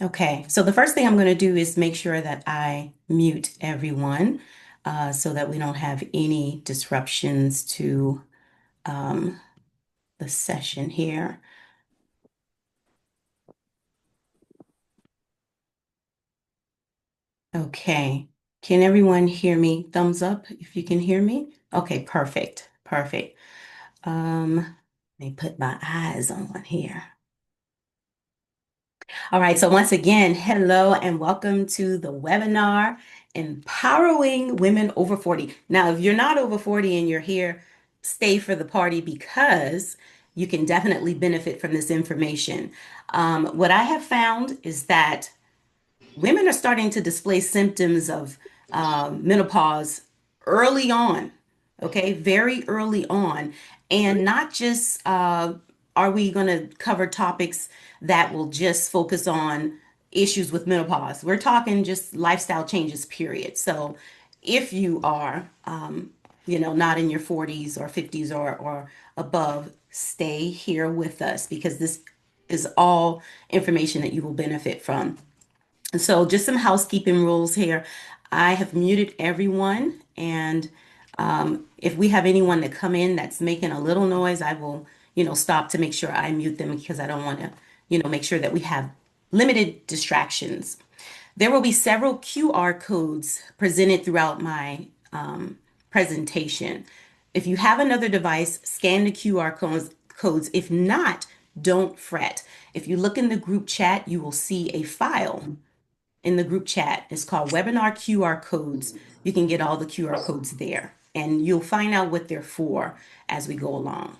Okay, so the first thing I'm going to do is make sure that I mute everyone so that we don't have any disruptions to um, the session here. Okay, can everyone hear me? Thumbs up if you can hear me. Okay, perfect, perfect. Let me put my eyes on here. All right, so once again, hello and welcome to the webinar, Empowering Women Over 40. Now, if you're not over 40 and you're here, stay for the party because you can definitely benefit from this information. What I have found is that women are starting to display symptoms of menopause early on, okay, very early on. And not just are we going to cover topics that will just focus on issues with menopause. We're talking just lifestyle changes, period. So if you are, not in your 40s or 50s or above, stay here with us because this is all information that you will benefit from. So just some housekeeping rules here. I have muted everyone, and if we have anyone that come in that's making a little noise, I will, stop to make sure I mute them because I don't want to, make sure that we have limited distractions. There will be several QR codes presented throughout my presentation. If you have another device, scan the QR codes. If not, don't fret. If you look in the group chat, you will see a file in the group chat. It's called Webinar QR Codes. You can get all the QR codes there, and you'll find out what they're for as we go along.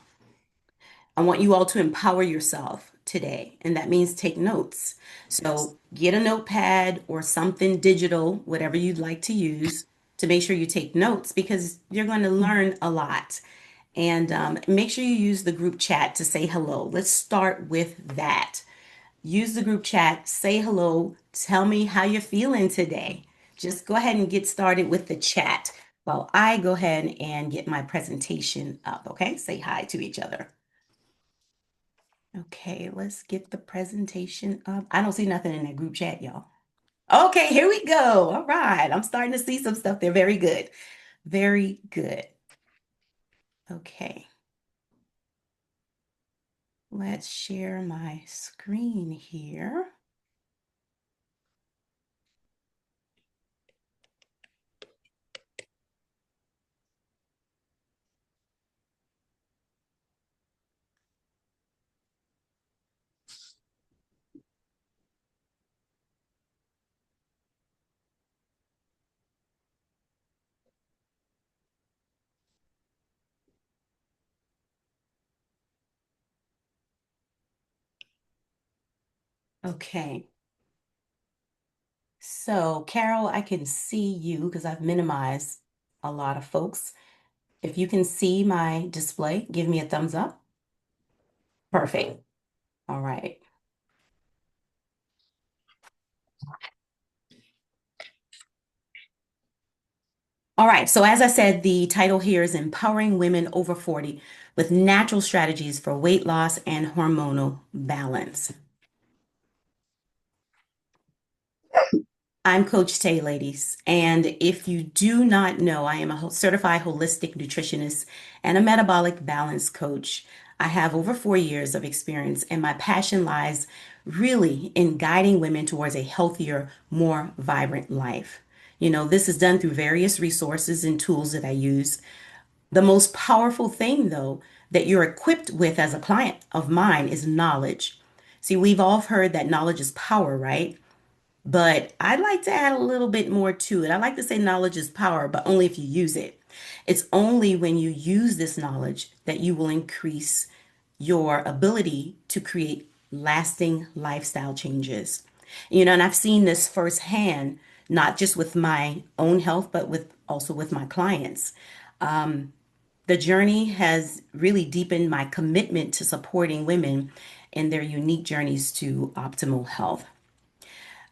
I want you all to empower yourself today, and that means take notes. So get a notepad or something digital, whatever you'd like to use, to make sure you take notes because you're going to learn a lot. And make sure you use the group chat to say hello. Let's start with that. Use the group chat, say hello, tell me how you're feeling today. Just go ahead and get started with the chat while I go ahead and get my presentation up, okay? Say hi to each other. Okay, let's get the presentation up. I don't see nothing in that group chat, y'all. Okay, here we go. All right, I'm starting to see some stuff there. Very good. Very good. Okay, let's share my screen here. Okay. So, Carol, I can see you because I've minimized a lot of folks. If you can see my display, give me a thumbs up. Perfect. All right. All right. So, as I said, the title here is Empowering Women Over 40 with Natural Strategies for Weight Loss and Hormonal Balance. I'm Coach Tay, ladies. And if you do not know, I am a certified holistic nutritionist and a metabolic balance coach. I have over 4 years of experience, and my passion lies really in guiding women towards a healthier, more vibrant life. This is done through various resources and tools that I use. The most powerful thing, though, that you're equipped with as a client of mine is knowledge. See, we've all heard that knowledge is power, right? But I'd like to add a little bit more to it. I like to say knowledge is power, but only if you use it. It's only when you use this knowledge that you will increase your ability to create lasting lifestyle changes. And I've seen this firsthand, not just with my own health, but with also with my clients. The journey has really deepened my commitment to supporting women in their unique journeys to optimal health.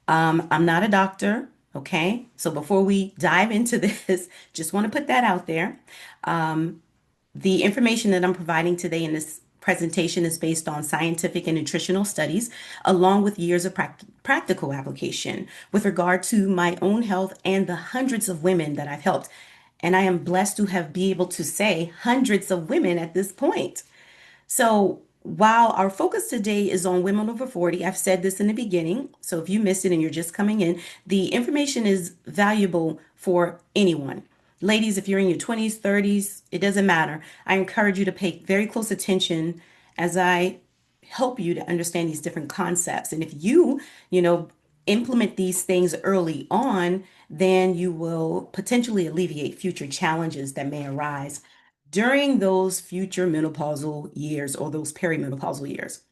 I'm not a doctor, okay? So before we dive into this, just want to put that out there. The information that I'm providing today in this presentation is based on scientific and nutritional studies, along with years of practical application with regard to my own health and the hundreds of women that I've helped. And I am blessed to have been able to say hundreds of women at this point. So, while our focus today is on women over 40, I've said this in the beginning. So, if you missed it and you're just coming in, the information is valuable for anyone. Ladies, if you're in your 20s, 30s, it doesn't matter. I encourage you to pay very close attention as I help you to understand these different concepts. And if you implement these things early on, then you will potentially alleviate future challenges that may arise during those future menopausal years or those perimenopausal years.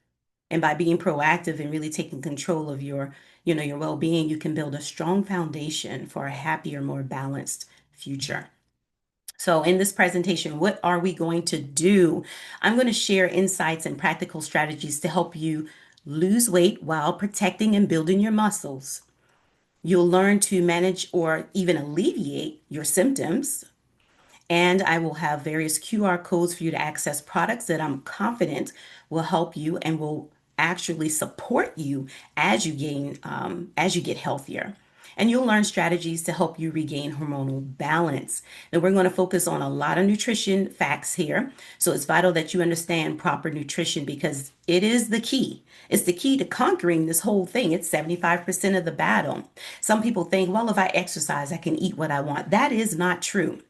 And by being proactive and really taking control of your well-being, you can build a strong foundation for a happier, more balanced future. So, in this presentation, what are we going to do? I'm going to share insights and practical strategies to help you lose weight while protecting and building your muscles. You'll learn to manage or even alleviate your symptoms, and I will have various QR codes for you to access products that I'm confident will help you and will actually support you as as you get healthier. And you'll learn strategies to help you regain hormonal balance. And we're going to focus on a lot of nutrition facts here. So it's vital that you understand proper nutrition because it is the key. It's the key to conquering this whole thing. It's 75% of the battle. Some people think, well, if I exercise, I can eat what I want. That is not true.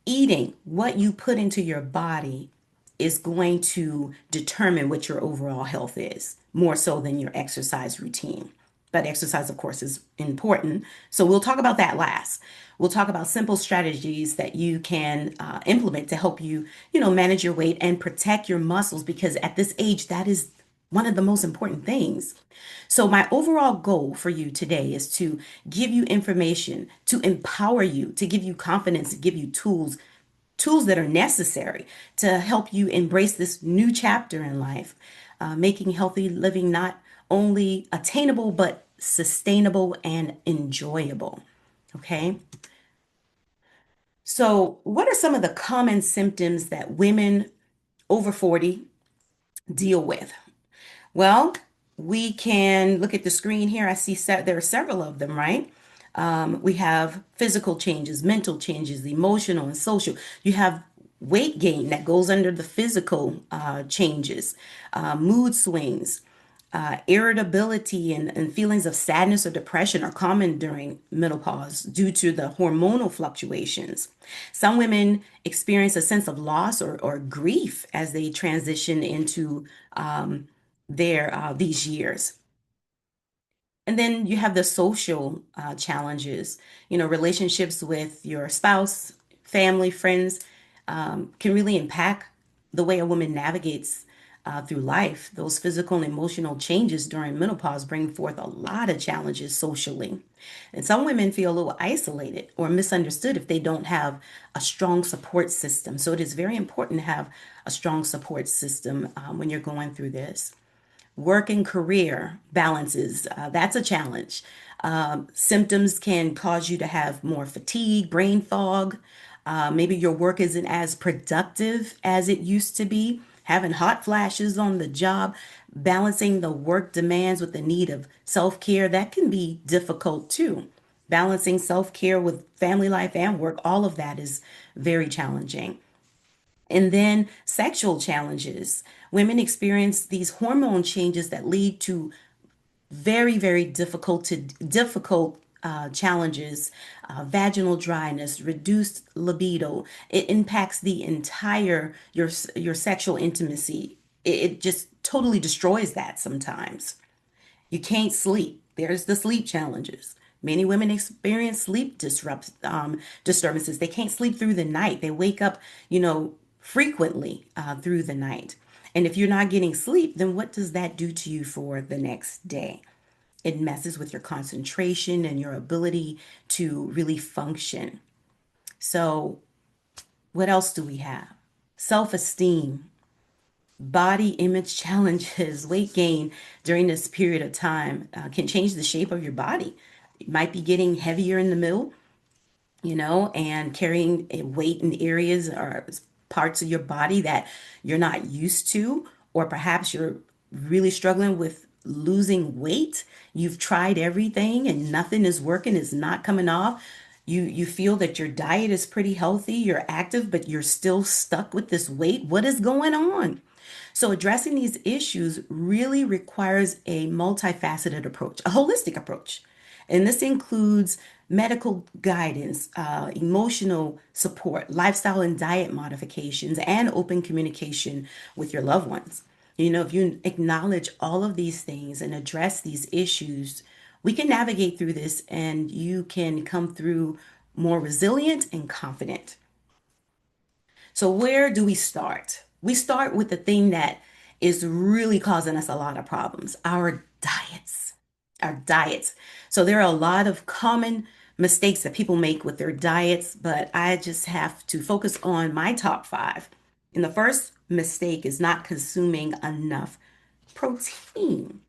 Eating what you put into your body is going to determine what your overall health is, more so than your exercise routine. But exercise, of course, is important. So we'll talk about that last. We'll talk about simple strategies that you can implement to help you manage your weight and protect your muscles because at this age, that is one of the most important things. So, my overall goal for you today is to give you information, to empower you, to give you confidence, to give you tools that are necessary to help you embrace this new chapter in life, making healthy living not only attainable, but sustainable and enjoyable. Okay. So, what are some of the common symptoms that women over 40 deal with? Well, we can look at the screen here. I see there are several of them, right? We have physical changes, mental changes, emotional and social. You have weight gain that goes under the physical changes, mood swings, irritability and feelings of sadness or depression are common during menopause due to the hormonal fluctuations. Some women experience a sense of loss or grief as they transition into their these years. And then you have the social challenges, relationships with your spouse, family, friends can really impact the way a woman navigates through life. Those physical and emotional changes during menopause bring forth a lot of challenges socially. And some women feel a little isolated or misunderstood if they don't have a strong support system. So it is very important to have a strong support system when you're going through this. Work and career balances, that's a challenge. Symptoms can cause you to have more fatigue, brain fog. Maybe your work isn't as productive as it used to be. Having hot flashes on the job, balancing the work demands with the need of self care, that can be difficult too. Balancing self care with family life and work, all of that is very challenging. And then sexual challenges. Women experience these hormone changes that lead to very, very difficult challenges, vaginal dryness, reduced libido. It impacts the entire your sexual intimacy. It just totally destroys that sometimes. You can't sleep. There's the sleep challenges. Many women experience disturbances. They can't sleep through the night. They wake up, frequently through the night. And if you're not getting sleep, then what does that do to you for the next day? It messes with your concentration and your ability to really function. So, what else do we have? Self esteem, body image challenges, weight gain during this period of time can change the shape of your body. You might be getting heavier in the middle, and carrying a weight in areas or parts of your body that you're not used to, or perhaps you're really struggling with losing weight. You've tried everything and nothing is working, it's not coming off. You feel that your diet is pretty healthy, you're active, but you're still stuck with this weight. What is going on? So addressing these issues really requires a multifaceted approach, a holistic approach. And this includes medical guidance, emotional support, lifestyle and diet modifications, and open communication with your loved ones. You know, if you acknowledge all of these things and address these issues, we can navigate through this and you can come through more resilient and confident. So, where do we start? We start with the thing that is really causing us a lot of problems, our diets. Our diets. So, there are a lot of common mistakes that people make with their diets, but I just have to focus on my top five. And the first mistake is not consuming enough protein.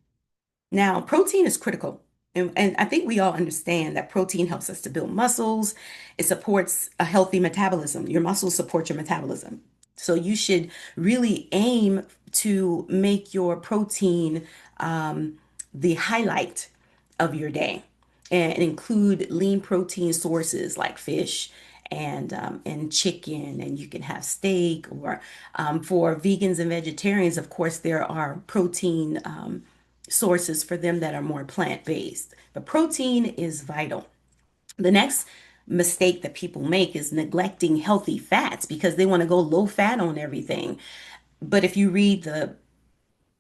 Now, protein is critical. And I think we all understand that protein helps us to build muscles. It supports a healthy metabolism. Your muscles support your metabolism. So you should really aim to make your protein the highlight of your day and include lean protein sources like fish and chicken, and you can have steak. Or for vegans and vegetarians, of course, there are protein sources for them that are more plant-based. But protein is vital. The next mistake that people make is neglecting healthy fats because they want to go low fat on everything. But if you read the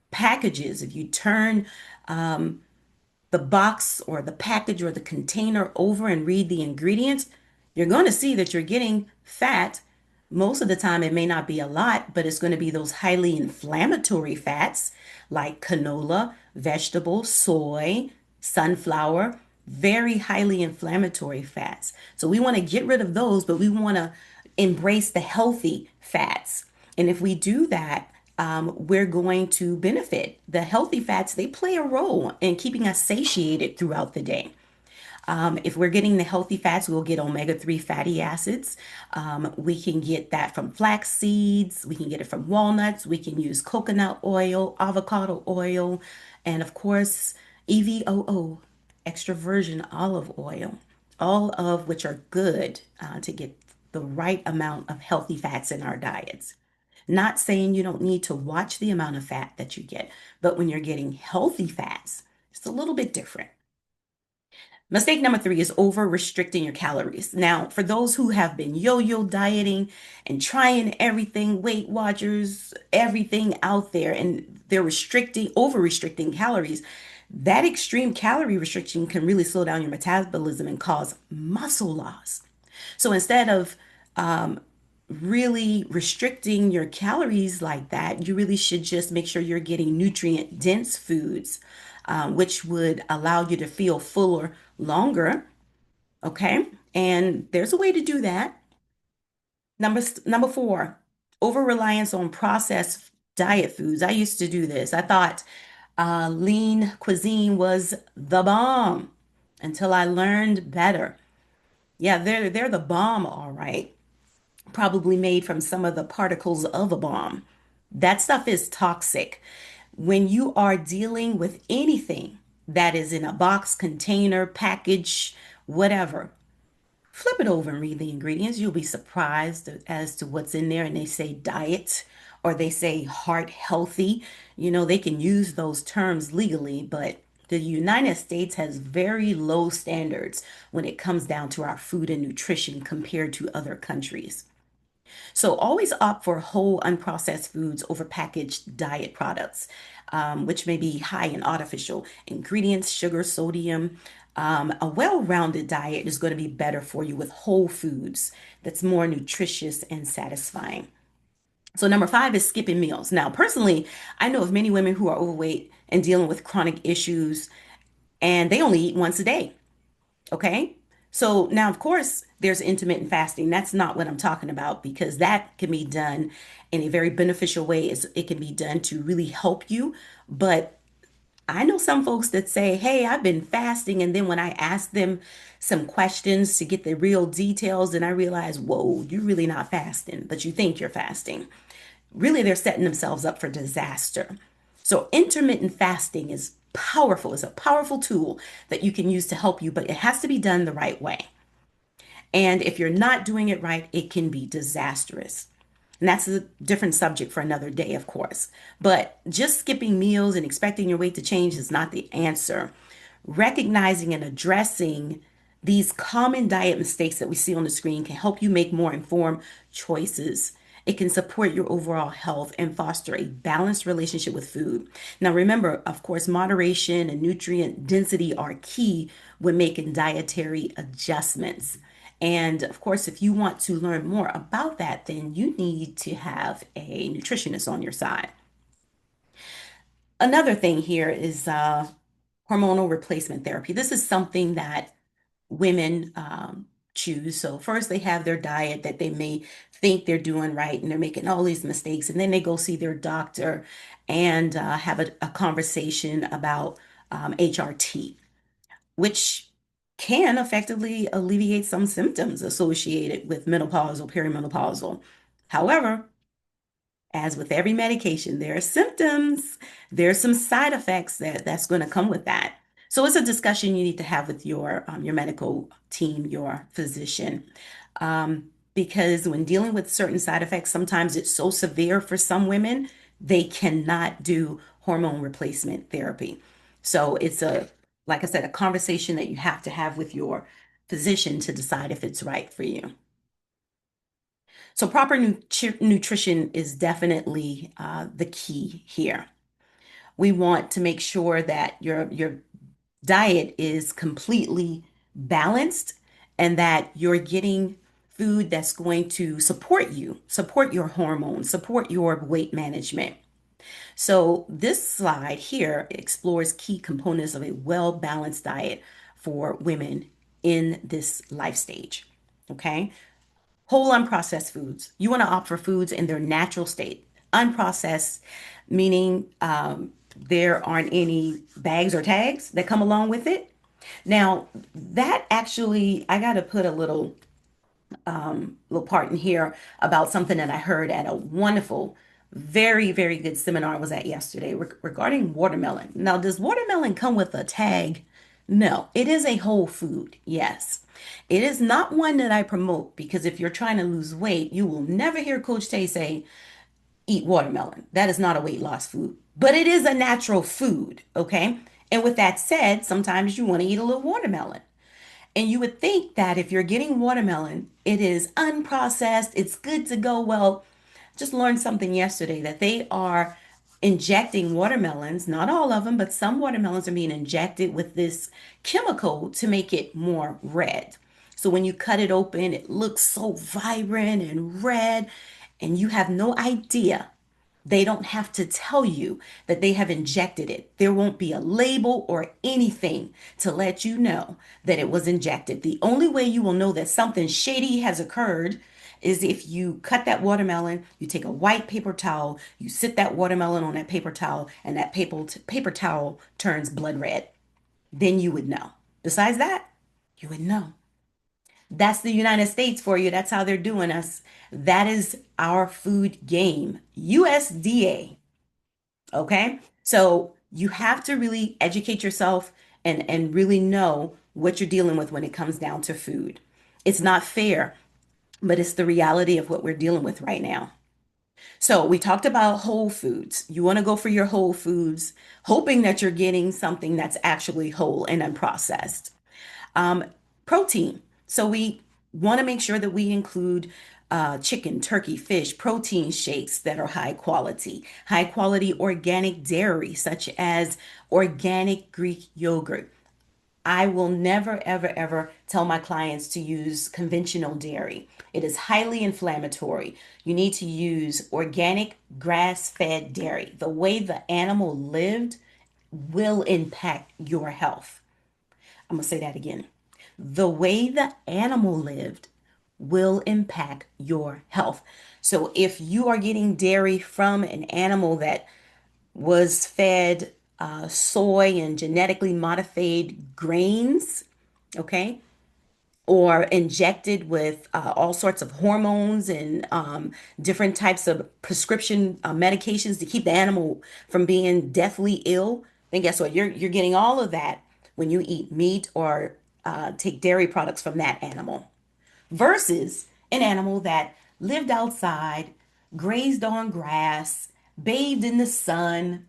packages, if you turn the box or the package or the container over and read the ingredients, you're going to see that you're getting fat. Most of the time, it may not be a lot, but it's going to be those highly inflammatory fats like canola, vegetable, soy, sunflower, very highly inflammatory fats. So we want to get rid of those, but we want to embrace the healthy fats. And if we do that, we're going to benefit. The healthy fats, they play a role in keeping us satiated throughout the day. If we're getting the healthy fats, we'll get omega-3 fatty acids. We can get that from flax seeds. We can get it from walnuts. We can use coconut oil, avocado oil, and of course, EVOO, extra virgin olive oil, all of which are good to get the right amount of healthy fats in our diets. Not saying you don't need to watch the amount of fat that you get, but when you're getting healthy fats, it's a little bit different. Mistake number three is over restricting your calories. Now, for those who have been yo-yo dieting and trying everything, Weight Watchers, everything out there, and they're over restricting calories, that extreme calorie restriction can really slow down your metabolism and cause muscle loss. So instead of really restricting your calories like that, you really should just make sure you're getting nutrient dense foods, which would allow you to feel fuller longer. Okay. And there's a way to do that. Number four, over reliance on processed diet foods. I used to do this. I thought lean cuisine was the bomb until I learned better. Yeah, they're the bomb, all right. Probably made from some of the particles of a bomb. That stuff is toxic. When you are dealing with anything that is in a box, container, package, whatever, flip it over and read the ingredients. You'll be surprised as to what's in there. And they say diet or they say heart healthy. You know, they can use those terms legally, but the United States has very low standards when it comes down to our food and nutrition compared to other countries. So always opt for whole, unprocessed foods over packaged diet products, which may be high in artificial ingredients, sugar, sodium. A well-rounded diet is going to be better for you with whole foods that's more nutritious and satisfying. So number five is skipping meals. Now, personally, I know of many women who are overweight and dealing with chronic issues, and they only eat once a day. Okay. So now, of course, there's intermittent fasting. That's not what I'm talking about because that can be done in a very beneficial way. It can be done to really help you. But I know some folks that say, hey, I've been fasting. And then when I ask them some questions to get the real details, then I realize, whoa, you're really not fasting, but you think you're fasting. Really, they're setting themselves up for disaster. So, intermittent fasting is powerful. It's a powerful tool that you can use to help you, but it has to be done the right way. And if you're not doing it right, it can be disastrous. And that's a different subject for another day, of course. But just skipping meals and expecting your weight to change is not the answer. Recognizing and addressing these common diet mistakes that we see on the screen can help you make more informed choices. It can support your overall health and foster a balanced relationship with food. Now, remember, of course, moderation and nutrient density are key when making dietary adjustments. And of course, if you want to learn more about that, then you need to have a nutritionist on your side. Another thing here is hormonal replacement therapy. This is something that women choose. So first they have their diet that they may think they're doing right and they're making all these mistakes. And then they go see their doctor and have a conversation about HRT, which can effectively alleviate some symptoms associated with menopausal, perimenopausal. However, as with every medication, there are symptoms, there's some side effects that's going to come with that. So it's a discussion you need to have with your medical team, your physician, because when dealing with certain side effects, sometimes it's so severe for some women they cannot do hormone replacement therapy. So it's a, like I said, a conversation that you have to have with your physician to decide if it's right for you. So proper nutrition is definitely the key here. We want to make sure that your diet is completely balanced and that you're getting food that's going to support you, support your hormones, support your weight management. So this slide here explores key components of a well-balanced diet for women in this life stage. Okay. Whole unprocessed foods. You want to opt for foods in their natural state. Unprocessed, meaning there aren't any bags or tags that come along with it. Now, that actually, I got to put a little part in here about something that I heard at a wonderful, very, very good seminar I was at yesterday regarding watermelon. Now, does watermelon come with a tag? No, it is a whole food. Yes. It is not one that I promote because if you're trying to lose weight, you will never hear Coach Tay say, eat watermelon. That is not a weight loss food, but it is a natural food. Okay. And with that said, sometimes you want to eat a little watermelon. And you would think that if you're getting watermelon, it is unprocessed, it's good to go. Well, just learned something yesterday that they are injecting watermelons, not all of them, but some watermelons are being injected with this chemical to make it more red. So when you cut it open, it looks so vibrant and red, and you have no idea. They don't have to tell you that they have injected it. There won't be a label or anything to let you know that it was injected. The only way you will know that something shady has occurred is if you cut that watermelon, you take a white paper towel, you sit that watermelon on that paper towel, and that paper towel turns blood red. Then you would know. Besides that, you would know. That's the United States for you. That's how they're doing us. That is our food game. USDA. Okay. So you have to really educate yourself and really know what you're dealing with when it comes down to food. It's not fair, but it's the reality of what we're dealing with right now. So we talked about whole foods. You want to go for your whole foods, hoping that you're getting something that's actually whole and unprocessed. Um, Protein. So we want to make sure that we include chicken, turkey, fish, protein shakes that are high quality organic dairy, such as organic Greek yogurt. I will never, ever, ever tell my clients to use conventional dairy. It is highly inflammatory. You need to use organic grass-fed dairy. The way the animal lived will impact your health. I'm going to say that again. The way the animal lived will impact your health. So if you are getting dairy from an animal that was fed soy and genetically modified grains, okay? Or injected with all sorts of hormones and different types of prescription medications to keep the animal from being deathly ill, then guess what? You're getting all of that when you eat meat or take dairy products from that animal versus an animal that lived outside, grazed on grass, bathed in the sun.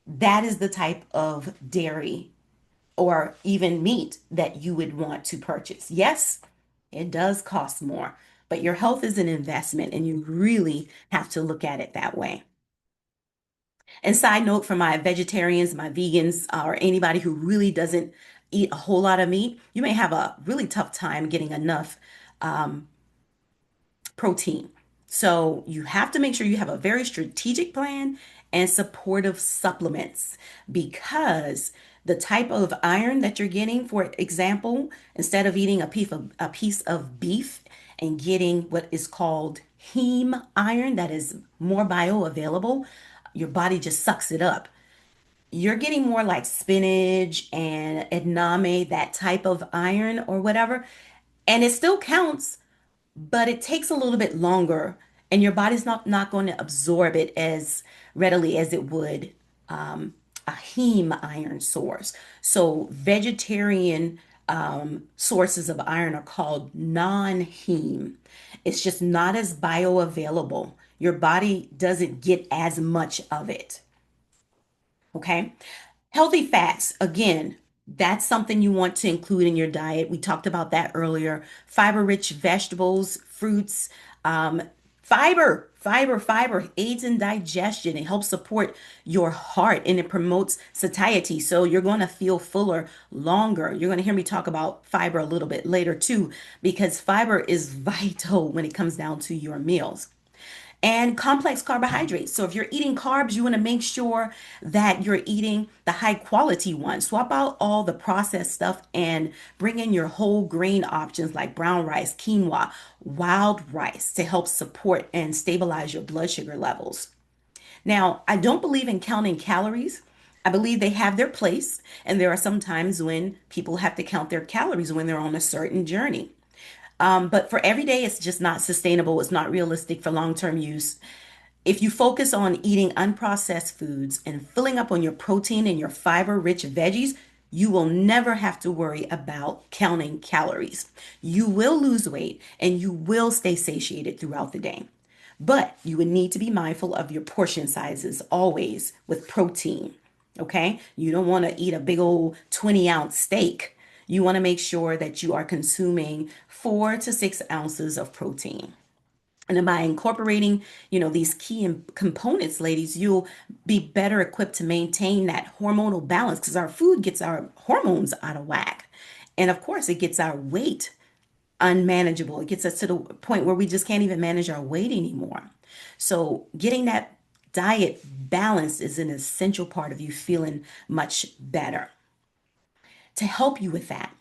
That is the type of dairy or even meat that you would want to purchase. Yes, it does cost more, but your health is an investment and you really have to look at it that way. And side note for my vegetarians, my vegans, or anybody who really doesn't eat a whole lot of meat, you may have a really tough time getting enough um, protein. So you have to make sure you have a very strategic plan and supportive supplements because the type of iron that you're getting, for example, instead of eating a piece of beef and getting what is called heme iron that is more bioavailable, your body just sucks it up. You're getting more like spinach and edamame, that type of iron or whatever, and it still counts, but it takes a little bit longer and your body's not going to absorb it as readily as it would a heme iron source. So vegetarian sources of iron are called non-heme. It's just not as bioavailable. Your body doesn't get as much of it. Okay. Healthy fats, again, that's something you want to include in your diet. We talked about that earlier. Fiber-rich vegetables, fruits, um, fiber aids in digestion. It helps support your heart and it promotes satiety. So you're going to feel fuller longer. You're going to hear me talk about fiber a little bit later too, because fiber is vital when it comes down to your meals and complex carbohydrates. So if you're eating carbs, you want to make sure that you're eating the high quality ones. Swap out all the processed stuff and bring in your whole grain options like brown rice, quinoa, wild rice to help support and stabilize your blood sugar levels. Now, I don't believe in counting calories. I believe they have their place, and there are some times when people have to count their calories when they're on a certain journey. But for every day, it's just not sustainable. It's not realistic for long-term use. If you focus on eating unprocessed foods and filling up on your protein and your fiber-rich veggies, you will never have to worry about counting calories. You will lose weight and you will stay satiated throughout the day. But you would need to be mindful of your portion sizes always with protein. Okay? You don't want to eat a big old 20-ounce steak. You want to make sure that you are consuming 4 to 6 ounces of protein. And then by incorporating, these key components, ladies, you'll be better equipped to maintain that hormonal balance because our food gets our hormones out of whack. And of course, it gets our weight unmanageable. It gets us to the point where we just can't even manage our weight anymore. So, getting that diet balanced is an essential part of you feeling much better. To help you with that,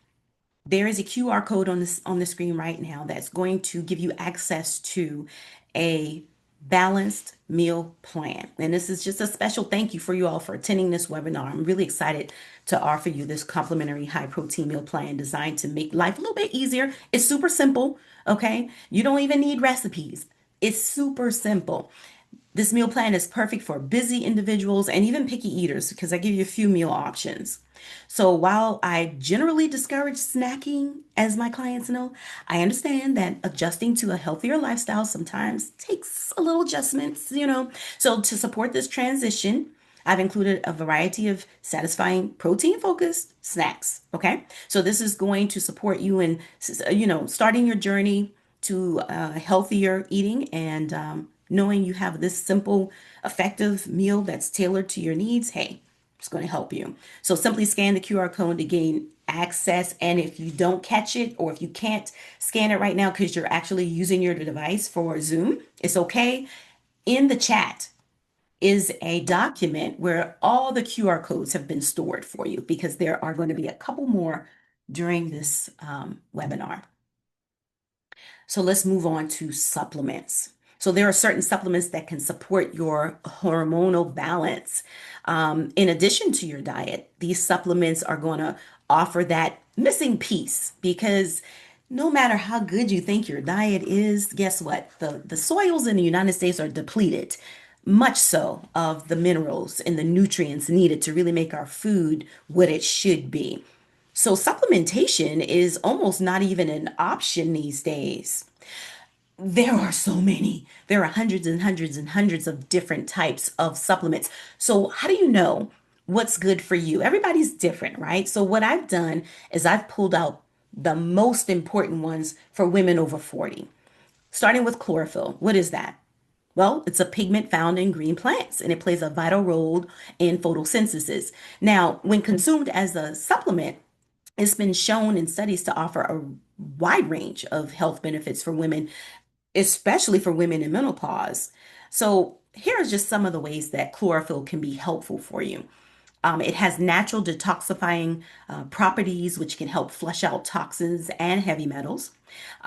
there is a QR code on the screen right now that's going to give you access to a balanced meal plan. And this is just a special thank you for you all for attending this webinar. I'm really excited to offer you this complimentary high protein meal plan designed to make life a little bit easier. It's super simple, okay? You don't even need recipes. It's super simple. This meal plan is perfect for busy individuals and even picky eaters because I give you a few meal options. So while I generally discourage snacking, as my clients know, I understand that adjusting to a healthier lifestyle sometimes takes a little adjustments. So to support this transition, I've included a variety of satisfying protein focused snacks. Okay. So this is going to support you in, starting your journey to healthier eating and knowing you have this simple, effective meal that's tailored to your needs. Hey, it's going to help you. So simply scan the QR code to gain access. And if you don't catch it, or if you can't scan it right now because you're actually using your device for Zoom, it's okay. In the chat is a document where all the QR codes have been stored for you because there are going to be a couple more during this webinar. So let's move on to supplements. So there are certain supplements that can support your hormonal balance. In addition to your diet, these supplements are going to offer that missing piece because no matter how good you think your diet is, guess what? The soils in the United States are depleted, much so of the minerals and the nutrients needed to really make our food what it should be. So supplementation is almost not even an option these days. There are so many. There are hundreds and hundreds and hundreds of different types of supplements. So, how do you know what's good for you? Everybody's different, right? So, what I've done is I've pulled out the most important ones for women over 40, starting with chlorophyll. What is that? Well, it's a pigment found in green plants and it plays a vital role in photosynthesis. Now, when consumed as a supplement, it's been shown in studies to offer a wide range of health benefits for women, especially for women in menopause. So, here are just some of the ways that chlorophyll can be helpful for you. It has natural detoxifying properties, which can help flush out toxins and heavy metals.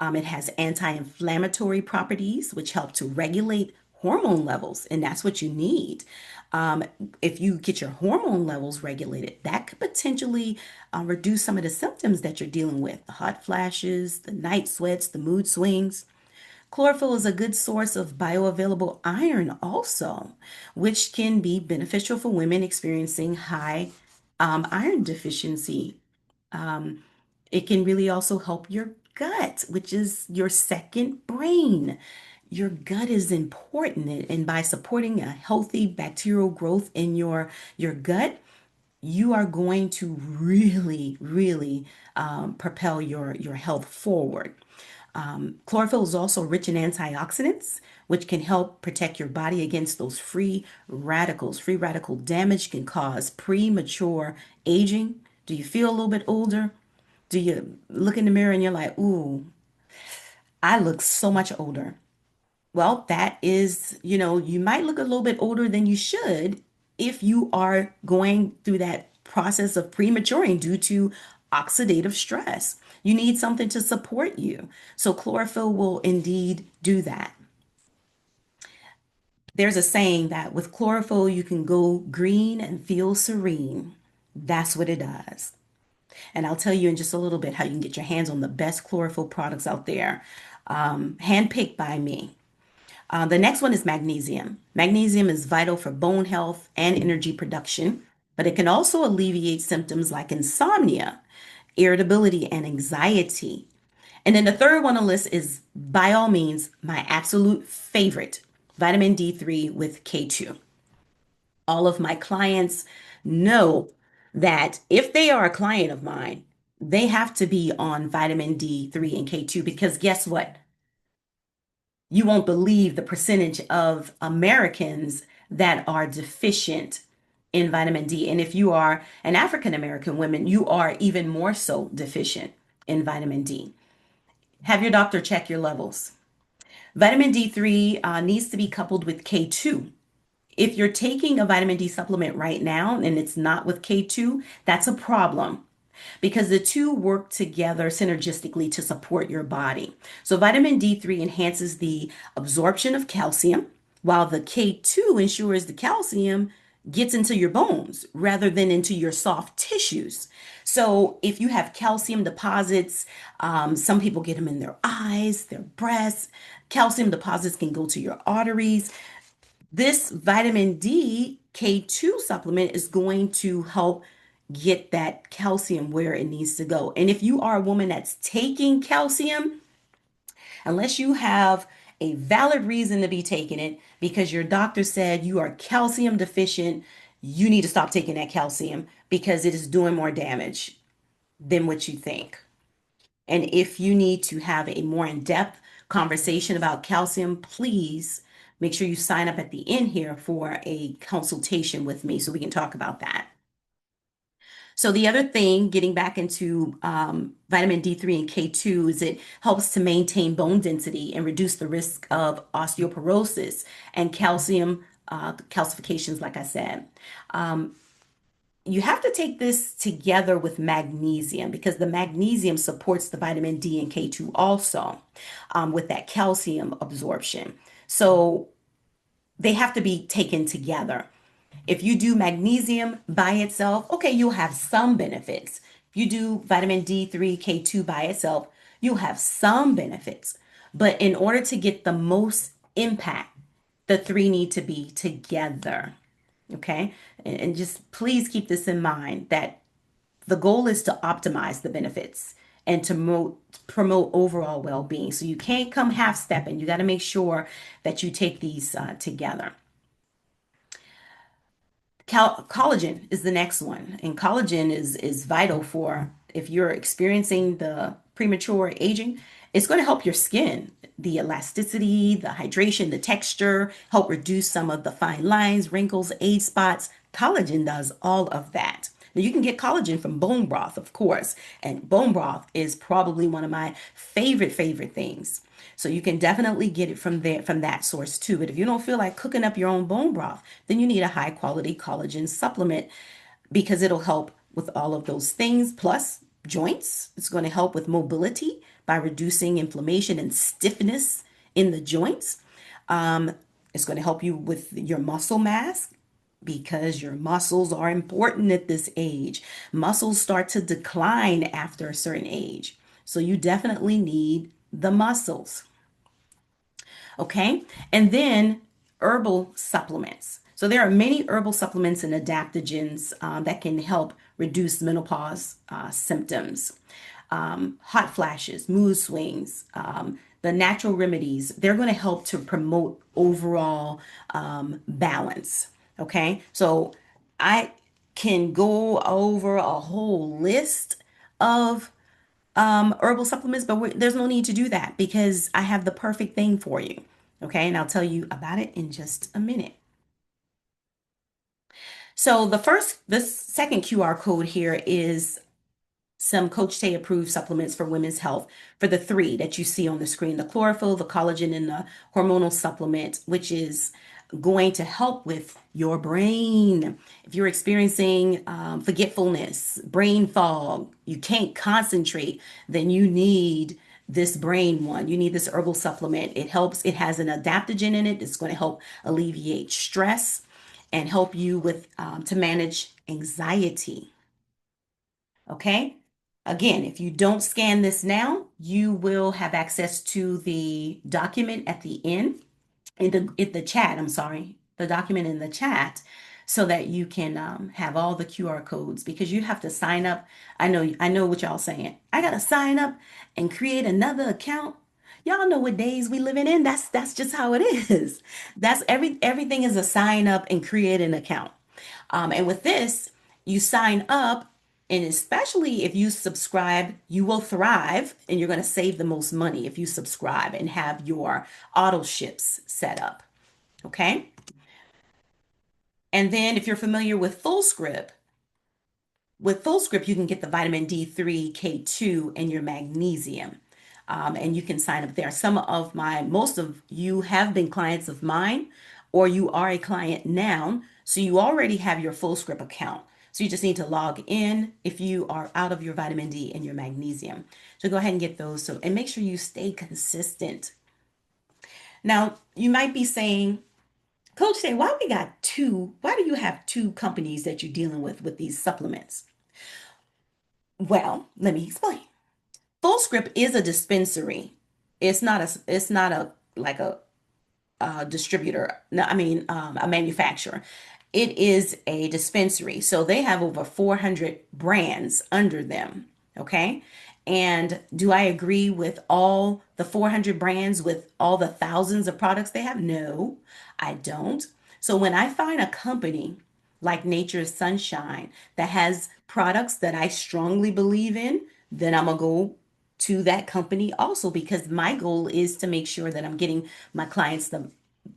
It has anti inflammatory properties, which help to regulate hormone levels, and that's what you need. Um, if you get your hormone levels regulated, that could potentially reduce some of the symptoms that you're dealing with, the hot flashes, the night sweats, the mood swings. Chlorophyll is a good source of bioavailable iron, also, which can be beneficial for women experiencing high iron deficiency. Um, it can really also help your gut, which is your second brain. Your gut is important, and by supporting a healthy bacterial growth in your gut, you are going to really propel your health forward. Chlorophyll is also rich in antioxidants, which can help protect your body against those free radicals. Free radical damage can cause premature aging. Do you feel a little bit older? Do you look in the mirror and you're like, ooh, I look so much older? Well, that is, you might look a little bit older than you should if you are going through that process of prematuring due to oxidative stress. You need something to support you. So, chlorophyll will indeed do that. There's a saying that with chlorophyll, you can go green and feel serene. That's what it does. And I'll tell you in just a little bit how you can get your hands on the best chlorophyll products out there, handpicked by me. The next one is magnesium. Magnesium is vital for bone health and energy production, but it can also alleviate symptoms like insomnia, irritability, and anxiety. And then the third one on the list is, by all means, my absolute favorite, vitamin D3 with K2. All of my clients know that if they are a client of mine, they have to be on vitamin D3 and K2 because guess what? You won't believe the percentage of Americans that are deficient in vitamin D. And if you are an African American woman, you are even more so deficient in vitamin D. Have your doctor check your levels. Vitamin D3 needs to be coupled with K2. If you're taking a vitamin D supplement right now and it's not with K2, that's a problem because the two work together synergistically to support your body. So, vitamin D3 enhances the absorption of calcium, while the K2 ensures the calcium gets into your bones rather than into your soft tissues. So, if you have calcium deposits, some people get them in their eyes, their breasts. Calcium deposits can go to your arteries. This vitamin D K2 supplement is going to help get that calcium where it needs to go. And if you are a woman that's taking calcium, unless you have a valid reason to be taking it because your doctor said you are calcium deficient, you need to stop taking that calcium because it is doing more damage than what you think. And if you need to have a more in-depth conversation about calcium, please make sure you sign up at the end here for a consultation with me so we can talk about that. So the other thing, getting back into vitamin D3 and K2, is it helps to maintain bone density and reduce the risk of osteoporosis and calcium calcifications, like I said. You have to take this together with magnesium because the magnesium supports the vitamin D and K2 also with that calcium absorption. So they have to be taken together. If you do magnesium by itself, okay, you'll have some benefits. If you do vitamin D3, K2 by itself, you'll have some benefits. But in order to get the most impact, the three need to be together. Okay. And just please keep this in mind that the goal is to optimize the benefits and to promote overall well-being. So you can't come half stepping. You got to make sure that you take these together. Collagen is the next one, and collagen is vital for if you're experiencing the premature aging. It's going to help your skin, the elasticity, the hydration, the texture, help reduce some of the fine lines, wrinkles, age spots. Collagen does all of that. Now you can get collagen from bone broth, of course, and bone broth is probably one of my favorite things. So you can definitely get it from there, from that source too. But if you don't feel like cooking up your own bone broth, then you need a high quality collagen supplement because it'll help with all of those things. Plus, joints. It's going to help with mobility by reducing inflammation and stiffness in the joints. Um, it's going to help you with your muscle mass because your muscles are important at this age. Muscles start to decline after a certain age. So you definitely need the muscles. Okay. And then herbal supplements. So there are many herbal supplements and adaptogens that can help reduce menopause symptoms, hot flashes, mood swings, the natural remedies. They're going to help to promote overall balance. Okay. So I can go over a whole list of herbal supplements, but there's no need to do that because I have the perfect thing for you. Okay, and I'll tell you about it in just a minute. So the second QR code here is some Coach Tay approved supplements for women's health for the three that you see on the screen, the chlorophyll, the collagen, and the hormonal supplement, which is going to help with your brain. If you're experiencing forgetfulness, brain fog, you can't concentrate, then you need this brain one. You need this herbal supplement. It helps, it has an adaptogen in it. It's going to help alleviate stress and help you with to manage anxiety. Okay. Again, if you don't scan this now, you will have access to the document at the end in the chat. I'm sorry, the document in the chat, so that you can have all the QR codes because you have to sign up. I know what y'all saying. I gotta sign up and create another account. Y'all know what days we living in. That's just how it is. That's everything is a sign up and create an account. And with this, you sign up, and especially if you subscribe, you will thrive and you're going to save the most money if you subscribe and have your auto ships set up. Okay. And then if you're familiar with Full Script, you can get the vitamin D3, K2, and your magnesium. And you can sign up there. Most of you have been clients of mine, or you are a client now. So you already have your Full Script account. So you just need to log in if you are out of your vitamin D and your magnesium. So go ahead and get those. And make sure you stay consistent. Now, you might be saying, Coach, say, why do you have two companies that you're dealing with these supplements? Well, let me explain. Full Script is a dispensary. It's not a like a distributor. No, I mean a manufacturer. It is a dispensary. So they have over 400 brands under them. Okay. And do I agree with all the 400 brands with all the thousands of products they have? No, I don't. So when I find a company like Nature's Sunshine that has products that I strongly believe in, then I'm gonna go to that company also because my goal is to make sure that I'm getting my clients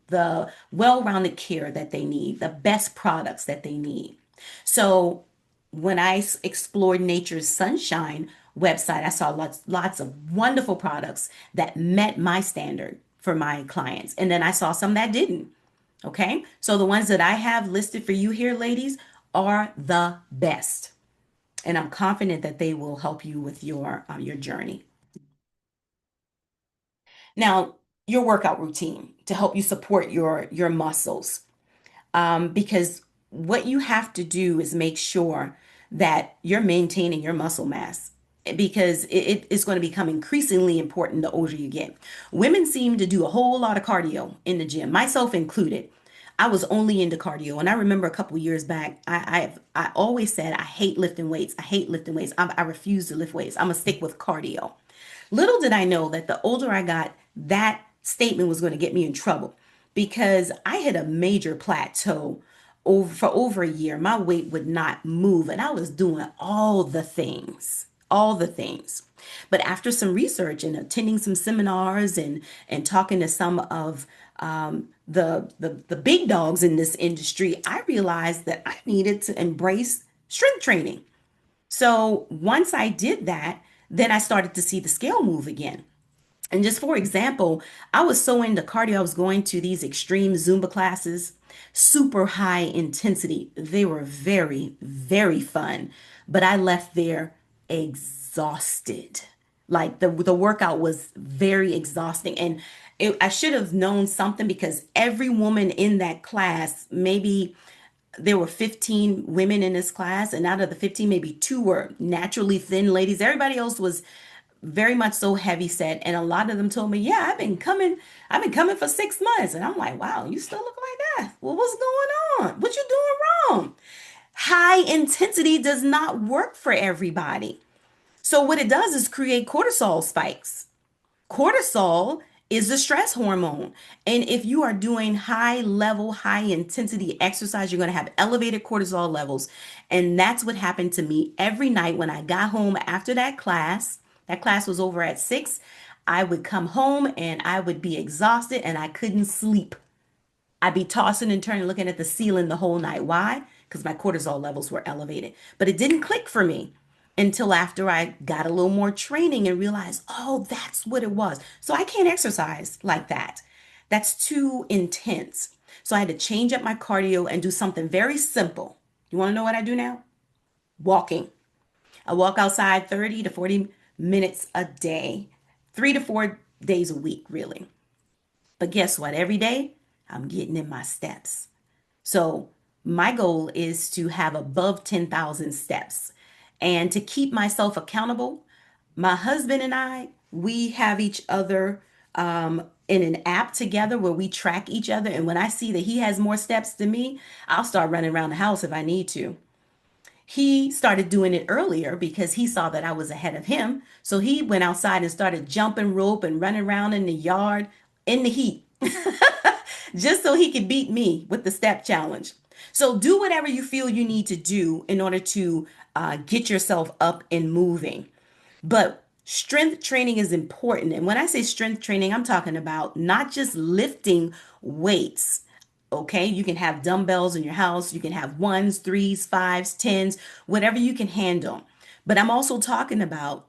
the well-rounded care that they need, the best products that they need. So when I explored Nature's Sunshine website, I saw lots of wonderful products that met my standard for my clients. And then I saw some that didn't. Okay. So the ones that I have listed for you here, ladies, are the best. And I'm confident that they will help you with your journey. Now, your workout routine to help you support your muscles. Because what you have to do is make sure that you're maintaining your muscle mass because it is going to become increasingly important the older you get. Women seem to do a whole lot of cardio in the gym, myself included. I was only into cardio, and I remember a couple years back, I always said I hate lifting weights. I hate lifting weights. I refuse to lift weights. I'm gonna stick with cardio. Little did I know that the older I got, that statement was going to get me in trouble because I hit a major plateau for over a year. My weight would not move, and I was doing all the things, all the things. But after some research and attending some seminars and talking to some of the big dogs in this industry, I realized that I needed to embrace strength training. So once I did that, then I started to see the scale move again. And just for example, I was so into cardio, I was going to these extreme Zumba classes, super high intensity. They were very, very fun, but I left there exhausted. Like the workout was very exhausting, and I should have known something because every woman in that class, maybe there were 15 women in this class, and out of the 15, maybe two were naturally thin ladies. Everybody else was very much so heavy set, and a lot of them told me, "Yeah, I've been coming for 6 months." And I'm like, "Wow, you still look like that? Well, what's going on? What you doing wrong?" High intensity does not work for everybody. So what it does is create cortisol spikes. Cortisol is the stress hormone. And if you are doing high level, high intensity exercise, you're going to have elevated cortisol levels. And that's what happened to me every night when I got home after that class. That class was over at 6. I would come home and I would be exhausted and I couldn't sleep. I'd be tossing and turning, looking at the ceiling the whole night. Why? Because my cortisol levels were elevated. But it didn't click for me until after I got a little more training and realized, oh, that's what it was. So I can't exercise like that. That's too intense. So I had to change up my cardio and do something very simple. You want to know what I do now? Walking. I walk outside 30 to 40 minutes a day, 3 to 4 days a week, really. But guess what? Every day, I'm getting in my steps. So my goal is to have above 10,000 steps. And to keep myself accountable, my husband and I, we have each other in an app together where we track each other. And when I see that he has more steps than me, I'll start running around the house if I need to. He started doing it earlier because he saw that I was ahead of him. So he went outside and started jumping rope and running around in the yard in the heat just so he could beat me with the step challenge. So do whatever you feel you need to do in order to get yourself up and moving. But strength training is important. And when I say strength training, I'm talking about not just lifting weights. Okay, you can have dumbbells in your house, you can have ones, threes, fives, tens, whatever you can handle. But I'm also talking about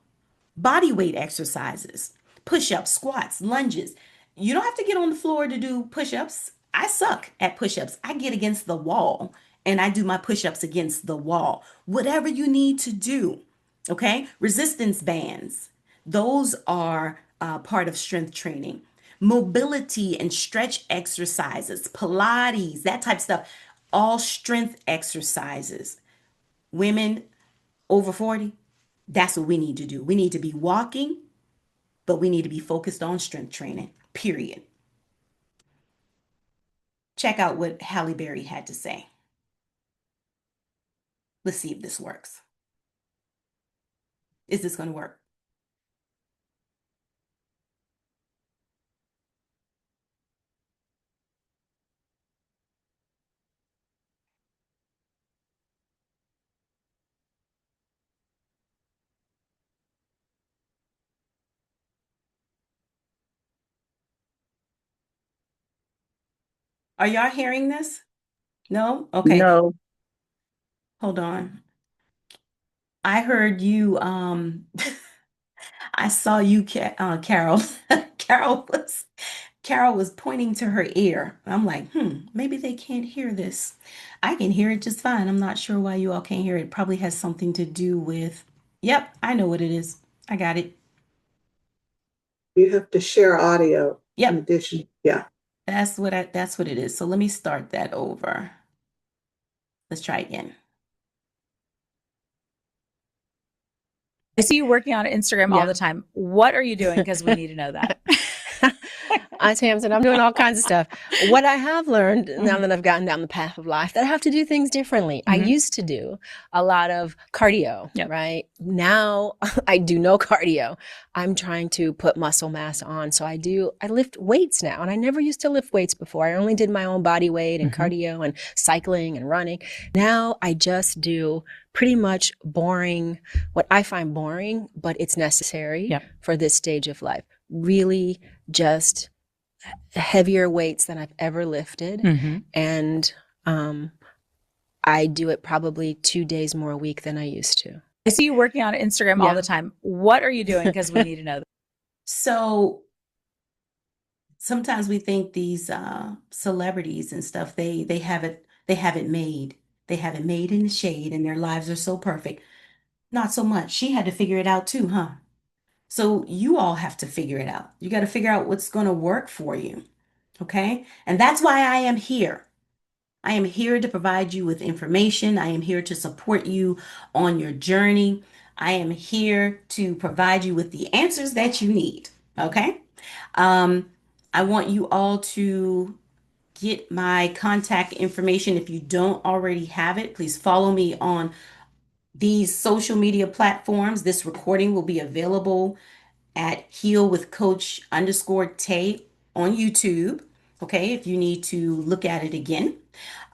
body weight exercises, push ups, squats, lunges. You don't have to get on the floor to do push ups. I suck at push ups. I get against the wall and I do my push ups against the wall. Whatever you need to do. Okay. Resistance bands. Those are part of strength training. Mobility and stretch exercises, Pilates, that type of stuff. All strength exercises. Women over 40, that's what we need to do. We need to be walking, but we need to be focused on strength training, period. Check out what Halle Berry had to say. Let's see if this works. Is this going to work? Are y'all hearing this? No? Okay. No, Hold on. I heard you, I saw you, Carol. Carol was Carol was pointing to her ear. I'm like, maybe they can't hear this. I can hear it just fine. I'm not sure why you all can't hear it. It probably has something to do with, yep, I know what it is. I got it. you have to share audio. Yep, in addition. Yeah. that's what it is. So let me start that over. Let's try again. I see you working on Instagram all the Yeah. time. What are you doing? Because we need to know that. I Tamsin, I'm doing all kinds of stuff. What I have learned now Mhm. that I've gotten down the path of life, that I have to do things differently. I Mhm. used to do a lot of cardio, Yep. right? Now I do no cardio. I'm trying to put muscle mass on. So I lift weights now. And I never used to lift weights before. I only did my own body weight and Mhm. cardio and cycling and running. Now I just do pretty much boring, what I find boring, but it's necessary Yep. for this stage of life. Really just heavier weights than I've ever lifted. Mhm. And um, I do it probably 2 days more a week than I used to. I see you working on Instagram all Yeah. the time. What are you doing? Because we need to know that. So sometimes we think these celebrities and stuff, they have it made. They have it made in the shade and their lives are so perfect. Not so much. She had to figure it out too, huh? So you all have to figure it out. You got to figure out what's going to work for you. Okay? And that's why I am here. I am here to provide you with information. I am here to support you on your journey. I am here to provide you with the answers that you need. Okay? Um, I want you all to get my contact information. If you don't already have it, please follow me on these social media platforms. This recording will be available at Heal with Coach underscore Tay on YouTube. Okay, if you need to look at it again.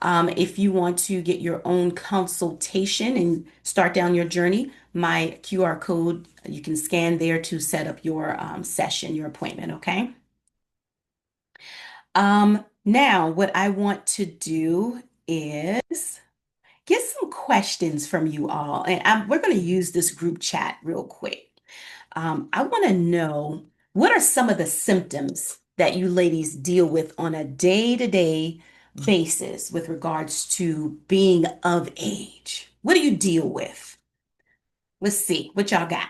If you want to get your own consultation and start down your journey, my QR code, you can scan there to set up your session, your appointment. Okay. Now, what I want to do is get some questions from you all, and we're going to use this group chat real quick. I want to know what are some of the symptoms that you ladies deal with on a day-to-day basis with regards to being of age? What do you deal with? Let's see what y'all got.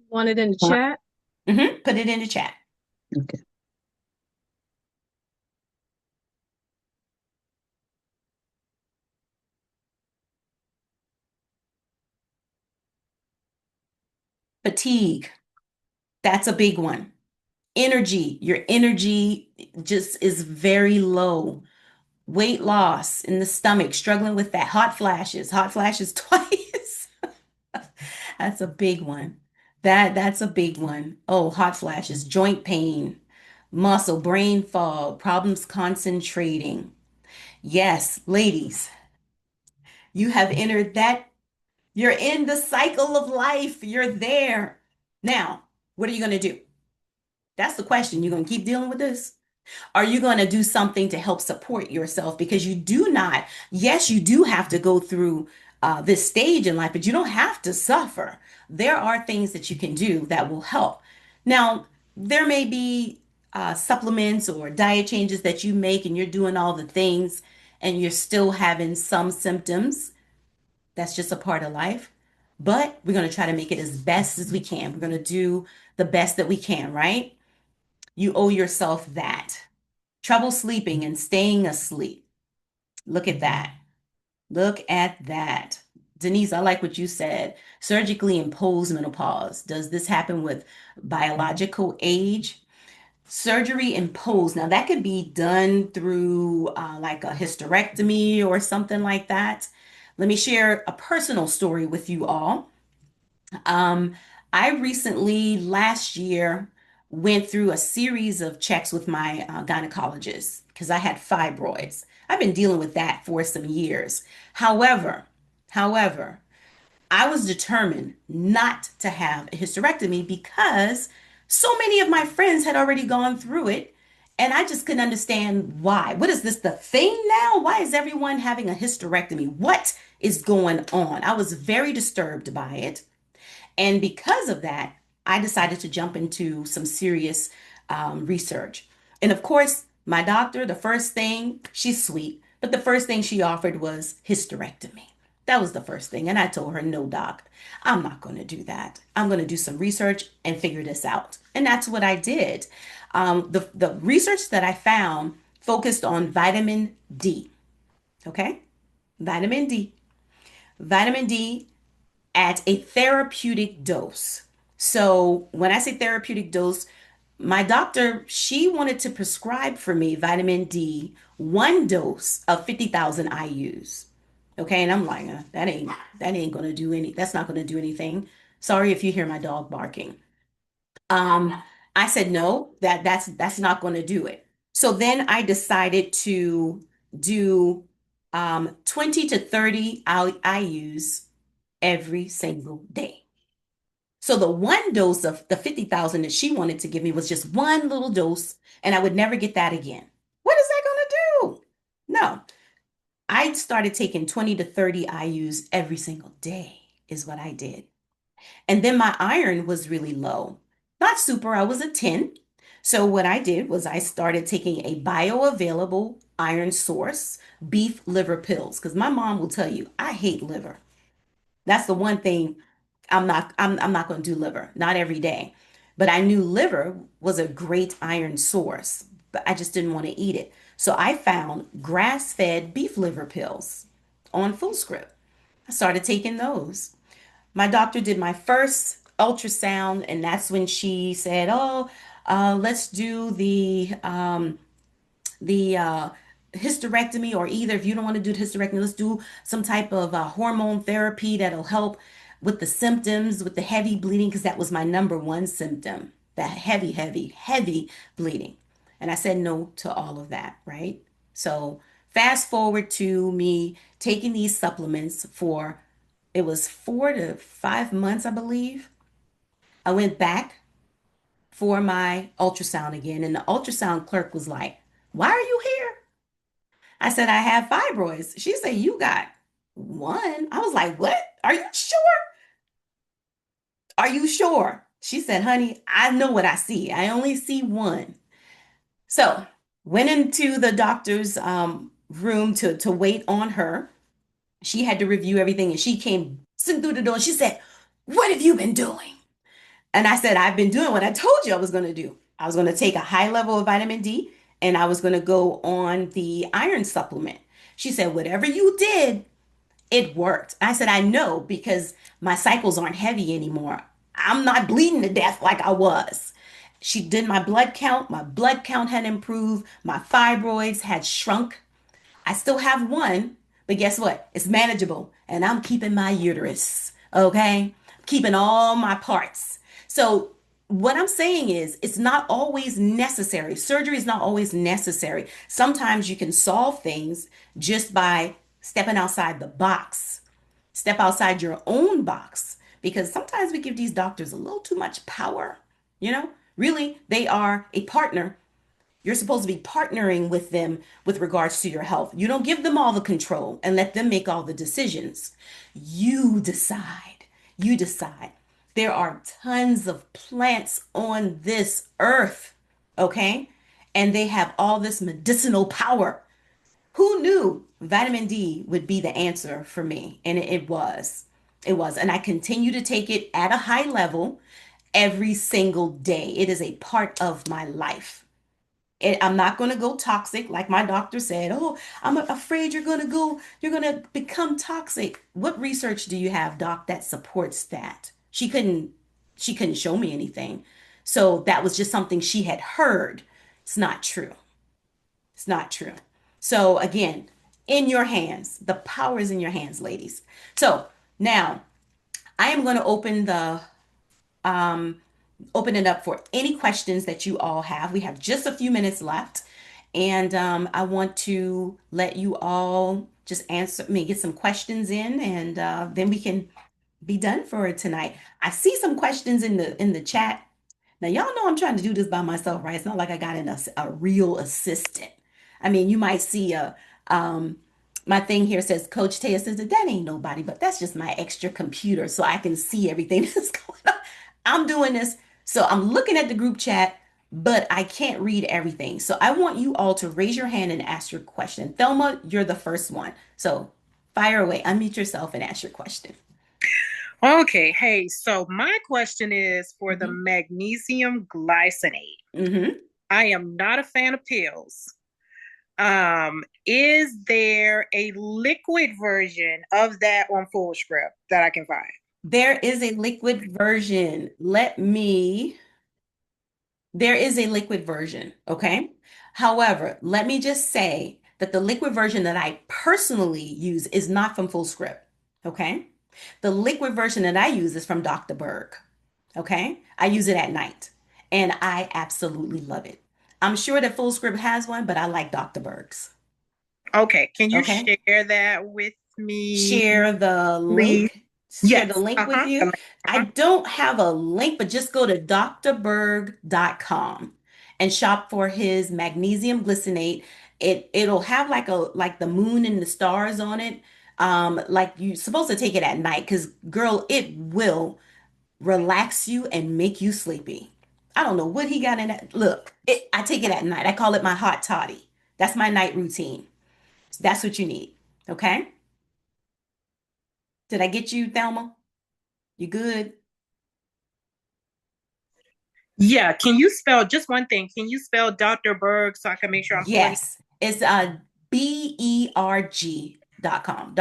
Want it in the chat? Put it in the chat. Okay. Fatigue, that's a big one. Energy, your energy just is very low. Weight loss in the stomach, struggling with that. Hot flashes twice. That's a big one. That's a big one. Oh, hot flashes, joint pain, muscle, brain fog, problems concentrating. Yes, ladies, you have entered that. You're in the cycle of life. You're there. Now, what are you going to do? That's the question. You're going to keep dealing with this? Are you going to do something to help support yourself? Because you do not, yes, you do have to go through this stage in life, but you don't have to suffer. There are things that you can do that will help. Now, there may be supplements or diet changes that you make, and you're doing all the things, and you're still having some symptoms. That's just a part of life. But we're going to try to make it as best as we can. We're going to do the best that we can, right? You owe yourself that. Trouble sleeping and staying asleep. Look at that. Look at that. Denise, I like what you said. Surgically imposed menopause. Does this happen with biological age? Surgery imposed. Now, that could be done through like a hysterectomy or something like that. Let me share a personal story with you all. Um, I recently, last year, went through a series of checks with my gynecologist because I had fibroids. I've been dealing with that for some years. However, however, I was determined not to have a hysterectomy because so many of my friends had already gone through it, and I just couldn't understand why. What is this the thing now? Why is everyone having a hysterectomy? What is going on? I was very disturbed by it. And because of that, I decided to jump into some serious research. And of course, my doctor, the first thing, she's sweet, but the first thing she offered was hysterectomy. That was the first thing. And I told her, no, doc, I'm not going to do that. I'm going to do some research and figure this out. And that's what I did. The research that I found focused on vitamin D. Okay. Vitamin D. Vitamin D at a therapeutic dose. So when I say therapeutic dose, my doctor, she wanted to prescribe for me vitamin D, one dose of 50,000 IUs. Okay, and I'm like, that ain't gonna do any, that's not gonna do anything. Sorry if you hear my dog barking. Um, I said no, that's not gonna do it. So then I decided to do 20 to 30 IUs every single day. So the one dose of the 50,000 that she wanted to give me was just one little dose, and I would never get that again. What is that going to do? No, I started taking 20 to 30 IUs every single day, is what I did. And then my iron was really low. Not super, I was a 10. So what I did was I started taking a bioavailable iron source, beef liver pills, because my mom will tell you, I hate liver. That's the one thing I'm not going to do liver, not every day. But I knew liver was a great iron source, but I just didn't want to eat it. So I found grass-fed beef liver pills on Fullscript. I started taking those. My doctor did my first ultrasound, and that's when she said, "Oh, let's do the hysterectomy, or either if you don't want to do the hysterectomy, let's do some type of hormone therapy that'll help with the symptoms, with the heavy bleeding, because that was my number one symptom, that heavy, heavy, heavy bleeding." And I said no to all of that, right? So fast forward to me taking these supplements for, it was 4 to 5 months, I believe. I went back for my ultrasound again, and the ultrasound clerk was like, "Why are you here?" I said, "I have fibroids." She said, "You got one." I was like, "What? Are you sure? Are you sure?" She said, "Honey, I know what I see. I only see one." So went into the doctor's room to wait on her. She had to review everything, and she came sitting through the door. She said, "What have you been doing?" And I said, "I've been doing what I told you I was going to do. I was going to take a high level of vitamin D, and I was going to go on the iron supplement." She said, "Whatever you did, it worked." I said, "I know, because my cycles aren't heavy anymore. I'm not bleeding to death like I was." She did my blood count. My blood count had improved. My fibroids had shrunk. I still have one, but guess what? It's manageable. And I'm keeping my uterus, okay? Keeping all my parts. So, what I'm saying is, it's not always necessary. Surgery is not always necessary. Sometimes you can solve things just by stepping outside the box. Step outside your own box, because sometimes we give these doctors a little too much power. You know, really, they are a partner. You're supposed to be partnering with them with regards to your health. You don't give them all the control and let them make all the decisions. You decide. You decide. There are tons of plants on this earth, okay? And they have all this medicinal power. Who knew vitamin D would be the answer for me? And it was. It was. And I continue to take it at a high level every single day. It is a part of my life. I'm not going to go toxic like my doctor said. "Oh, I'm afraid you're going to become toxic." What research do you have, doc, that supports that? She couldn't show me anything. So that was just something she had heard. It's not true. It's not true. So again, in your hands. The power is in your hands, ladies. So now I am going to open it up for any questions that you all have. We have just a few minutes left, and I want to let you all just answer me, get some questions in, and then we can be done for tonight. I see some questions in the chat. Now, y'all know I'm trying to do this by myself, right? It's not like I got a real assistant. I mean, you might see um, my thing here says Coach Taya says that ain't nobody, but that's just my extra computer so I can see everything that's going on. I'm doing this, so I'm looking at the group chat, but I can't read everything. So I want you all to raise your hand and ask your question. Thelma, you're the first one. So Fire away. Unmute yourself and ask your question. Okay, hey, so my question is for the Mm-hmm. magnesium glycinate. Mm-hmm. I am not a fan of pills. Is there a liquid version of that on full script that I can find? There is a liquid version. There is a liquid version, okay? However, let me just say that the liquid version that I personally use is not from Fullscript, okay? The liquid version that I use is from Dr. Berg, okay? I use it at night and I absolutely love it. I'm sure that Fullscript has one, but I like Dr. Berg's, Okay, can you okay? share that with me, Share the please? link. Share the Yes. link with Uh-huh. The you. link. I Uh-huh. don't have a link, but just go to drberg.com and shop for his magnesium glycinate. It'll have like the moon and the stars on it. Like you're supposed to take it at night because girl, it will relax you and make you sleepy. I don't know what he got in that. Look, I take it at night. I call it my hot toddy. That's my night routine. That's what you need. Okay? Did I get you, Thelma? You good? Yeah, can you spell just one thing? Can you spell Dr. Berg so I can make sure I'm pulling? Yes. It's berg.com.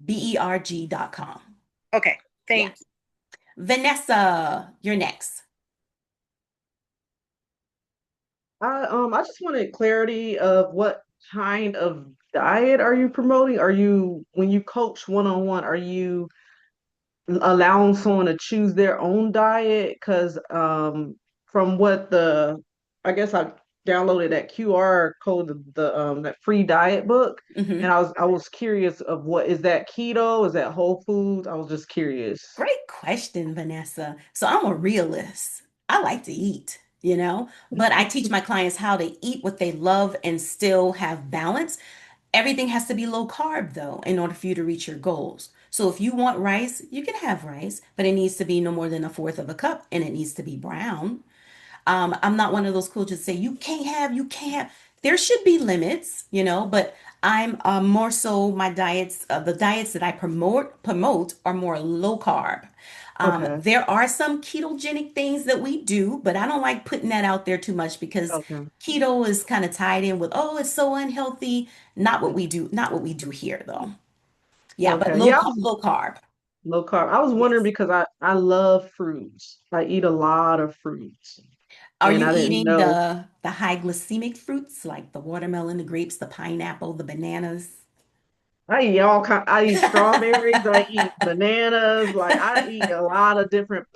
drberg.com. Okay, Yeah. thank you. Vanessa, you're next. I just wanted clarity of what kind of diet are you promoting? Are you, when you coach one-on-one, are you allowing someone to choose their own diet? Because from what I guess I downloaded that QR code, that free diet book, and Hmm. I was curious of what is that, keto? Is that whole foods? I was just curious. Great question, Vanessa. So I'm a realist. I like to eat, but I teach my clients how to eat what they love and still have balance. Everything has to be low carb, though, in order for you to reach your goals. So if you want rice, you can have rice, but it needs to be no more than a fourth of a cup and it needs to be brown. I'm not one of those coaches that say you can't have. There should be limits, but I'm more so my diets, the diets that I promote are more low carb. Okay. There are some ketogenic things that we do, but I don't like putting that out there too much because Okay. keto is kind of tied in with, oh, it's so unhealthy. Not what we do here though. Yeah, but Okay. Yeah, low carb. low carb. I was wondering Yes. because I love fruits. I eat a lot of fruits, Are and you I didn't eating know. the high glycemic fruits like the watermelon, the grapes, the pineapple, the bananas? I eat all kind. I eat strawberries. I eat bananas. Like I eat a lot of different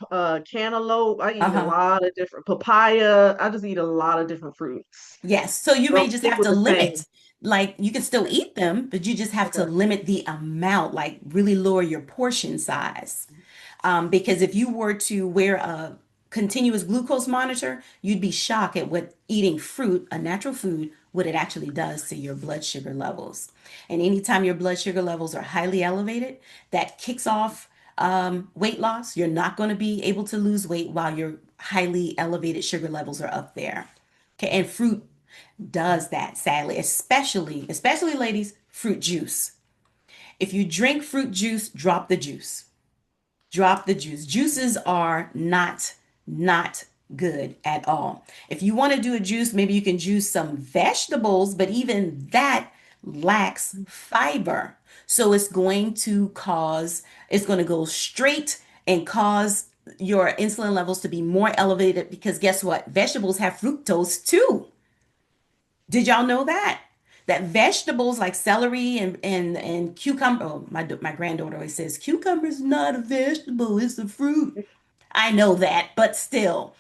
cantaloupe. I eat a Uh-huh. lot of different papaya. I just eat a lot of different fruits. Yes. So you may Don't just stick have with to the same. limit. Like you can still eat them, but you just have to Okay. limit the amount, like really lower your portion size. Because if you were to wear a continuous glucose monitor, you'd be shocked at what eating fruit, a natural food, what it actually does to your blood sugar levels. And anytime your blood sugar levels are highly elevated, that kicks off weight loss. You're not going to be able to lose weight while your highly elevated sugar levels are up there. Okay, and fruit does that sadly, especially ladies, fruit juice. If you drink fruit juice, drop the juice. Drop the juice. Juices are not good at all. If you want to do a juice, maybe you can juice some vegetables, but even that lacks fiber. So it's going to go straight and cause your insulin levels to be more elevated because guess what? Vegetables have fructose too. Did y'all know that? That vegetables like celery and cucumber. Oh, my granddaughter always says cucumber is not a vegetable; it's a fruit. I know that, but still,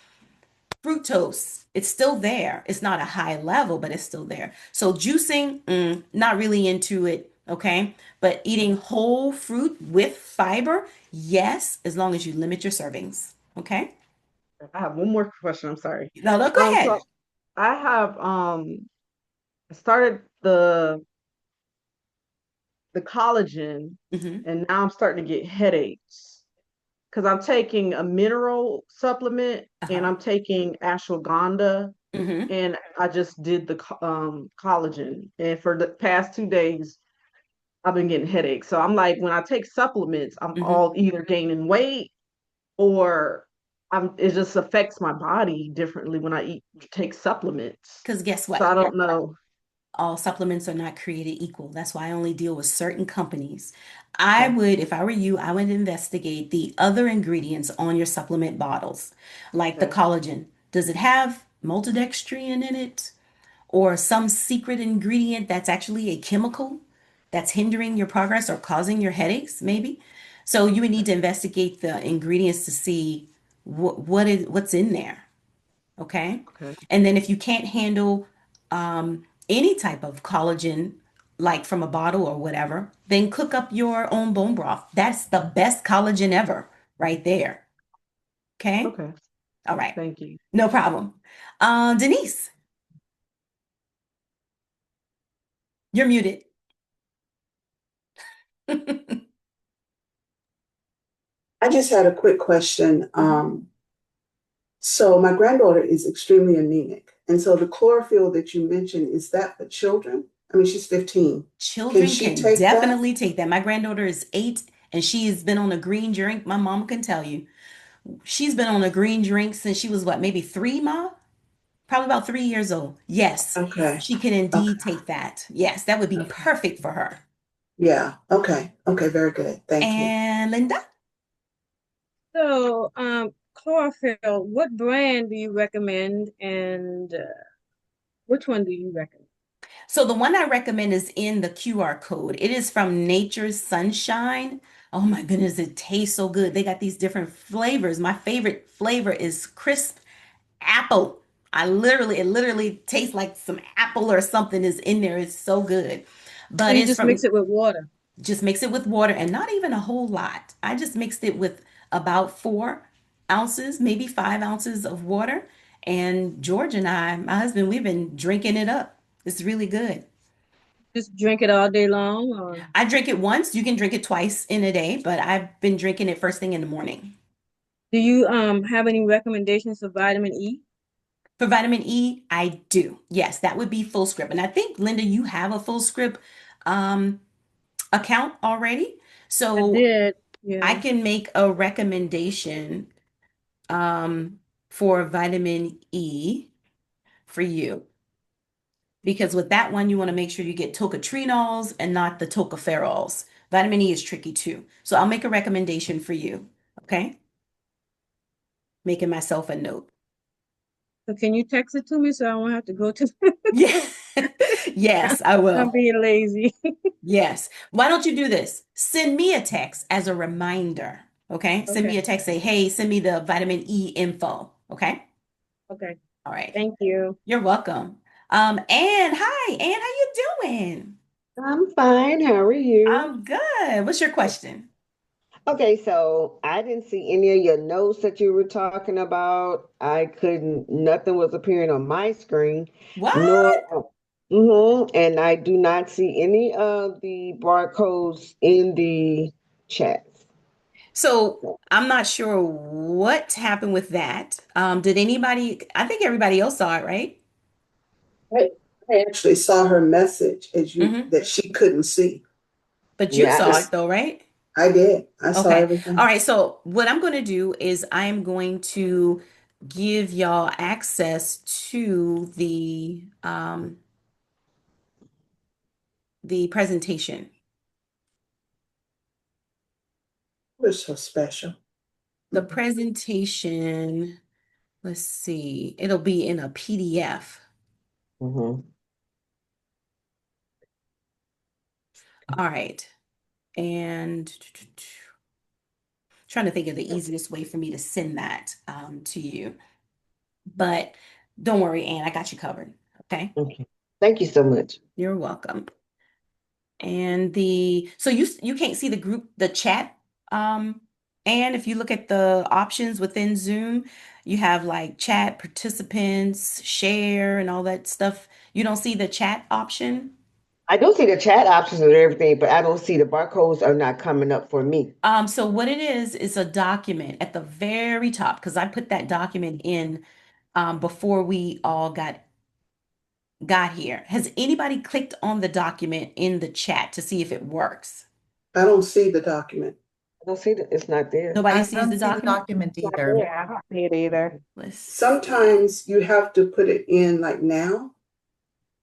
fructose. It's still there. It's not a high level, but it's still there. So juicing, not really into it. Okay, but eating whole fruit with fiber, yes, as long as you limit your servings. Okay. I have one more question. I'm sorry. No, no, go So ahead. I have started the collagen, Hmm. and now I'm starting to get headaches because I'm taking a mineral supplement and Uh-huh. I'm taking ashwagandha, Hmm. and I just did the collagen. And for the past 2 days, I've been getting headaches. So I'm like, when I take supplements, I'm Hmm. all either gaining weight or it just affects my body differently when I take supplements. Because guess So what? I don't know. All supplements are not created equal. That's why I only deal with certain companies. I Okay. would, if I were you, I would investigate the other ingredients on your supplement bottles, like the Okay. collagen. Does it have maltodextrin in it or some secret ingredient that's actually a chemical that's hindering your progress or causing your headaches, maybe? So you would need to investigate the ingredients to see what's in there. Okay. Okay. And then if you can't handle any type of collagen, like from a bottle or whatever, then cook up your own bone broth. That's the best collagen ever, right there. Okay. Okay. All right. Thank you. No problem. Denise, you're muted. I just had a quick question. Mhm. So my granddaughter is extremely anemic. And so the chlorophyll that you mentioned, is that for children? I mean, she's 15. Can Children she can take that? definitely take that. My granddaughter is 8 and she has been on a green drink. My mom can tell you. She's been on a green drink since she was what, maybe 3, Ma? Probably about 3 years old. Yes, Okay. she can Okay. indeed take that. Yes, that would be Okay. perfect for her. Yeah. Okay. Okay. Very good. Thank you. And Linda? So, chlorophyll, what brand do you recommend and which one do you recommend? So the one I recommend is in the QR code. It is from Nature's Sunshine. Oh my goodness, it tastes so good. They got these different flavors. My favorite flavor is crisp apple. It literally tastes like some apple or something is in there. It's so good. So But you it's just from mix it with water. just mix it with water and not even a whole lot. I just mixed it with about 4 ounces, maybe 5 ounces of water. And George and I, my husband, we've been drinking it up. It's really good. Just drink it all day long, or I drink it once. You can drink it twice in a day, but I've been drinking it first thing in the morning. do you have any recommendations for vitamin E? For vitamin E, I do. Yes, that would be full script. And I think, Linda, you have a full script um, account already. I So did, I yeah. can make a recommendation for vitamin E for you. Because with that one, you want to make sure you get tocotrienols and not the tocopherols. Vitamin E is tricky too. So I'll make a recommendation for you. Okay. Making myself a note. So can you text it to me so I won't have to go to Yeah. Yes, I I'm will. being lazy. Yes. Why don't you do this? Send me a text as a reminder. Okay. Send Okay, me a text, say, hey, send me the vitamin E info. Okay. okay. All right. Thank you. You're welcome. Anne, hi. Anne, how you doing? I'm fine. How are you? I'm good. What's your question? Okay, so I didn't see any of your notes that you were talking about. I couldn't, nothing was appearing on my screen, What? nor, and I do not see any of the barcodes in the chats. So I'm not sure what happened with that. Did anybody, I think everybody else saw it, right? I, I actually saw her message as you Hmm. that she couldn't see. But you Yeah, saw it though, right? I did. I saw Okay. All everything. right. So what I'm going to do is I am going to give y'all access to the presentation. It was so special. The presentation, let's see, it'll be in a PDF. hmm All right. And trying to think of the easiest way for me to send that to you. But don't worry, Anne, I got you covered. Okay. Okay. Thank you so much. You're welcome. And so you can't see the group, the chat. Um, and if you look at the options within Zoom, you have like chat, participants, share, and all that stuff. You don't see the chat option. I do see the chat options and everything, but I don't see the barcodes are not coming up for me. So what it is a document at the very top, because I put that document in before we all got got here. Has anybody clicked on the document in the chat to see if it works? I don't see the document. I don't see that. It's not there. Nobody I sees the don't see the document? document Not either. there. I don't see it either. Let's see. Sometimes you have to put it in like now,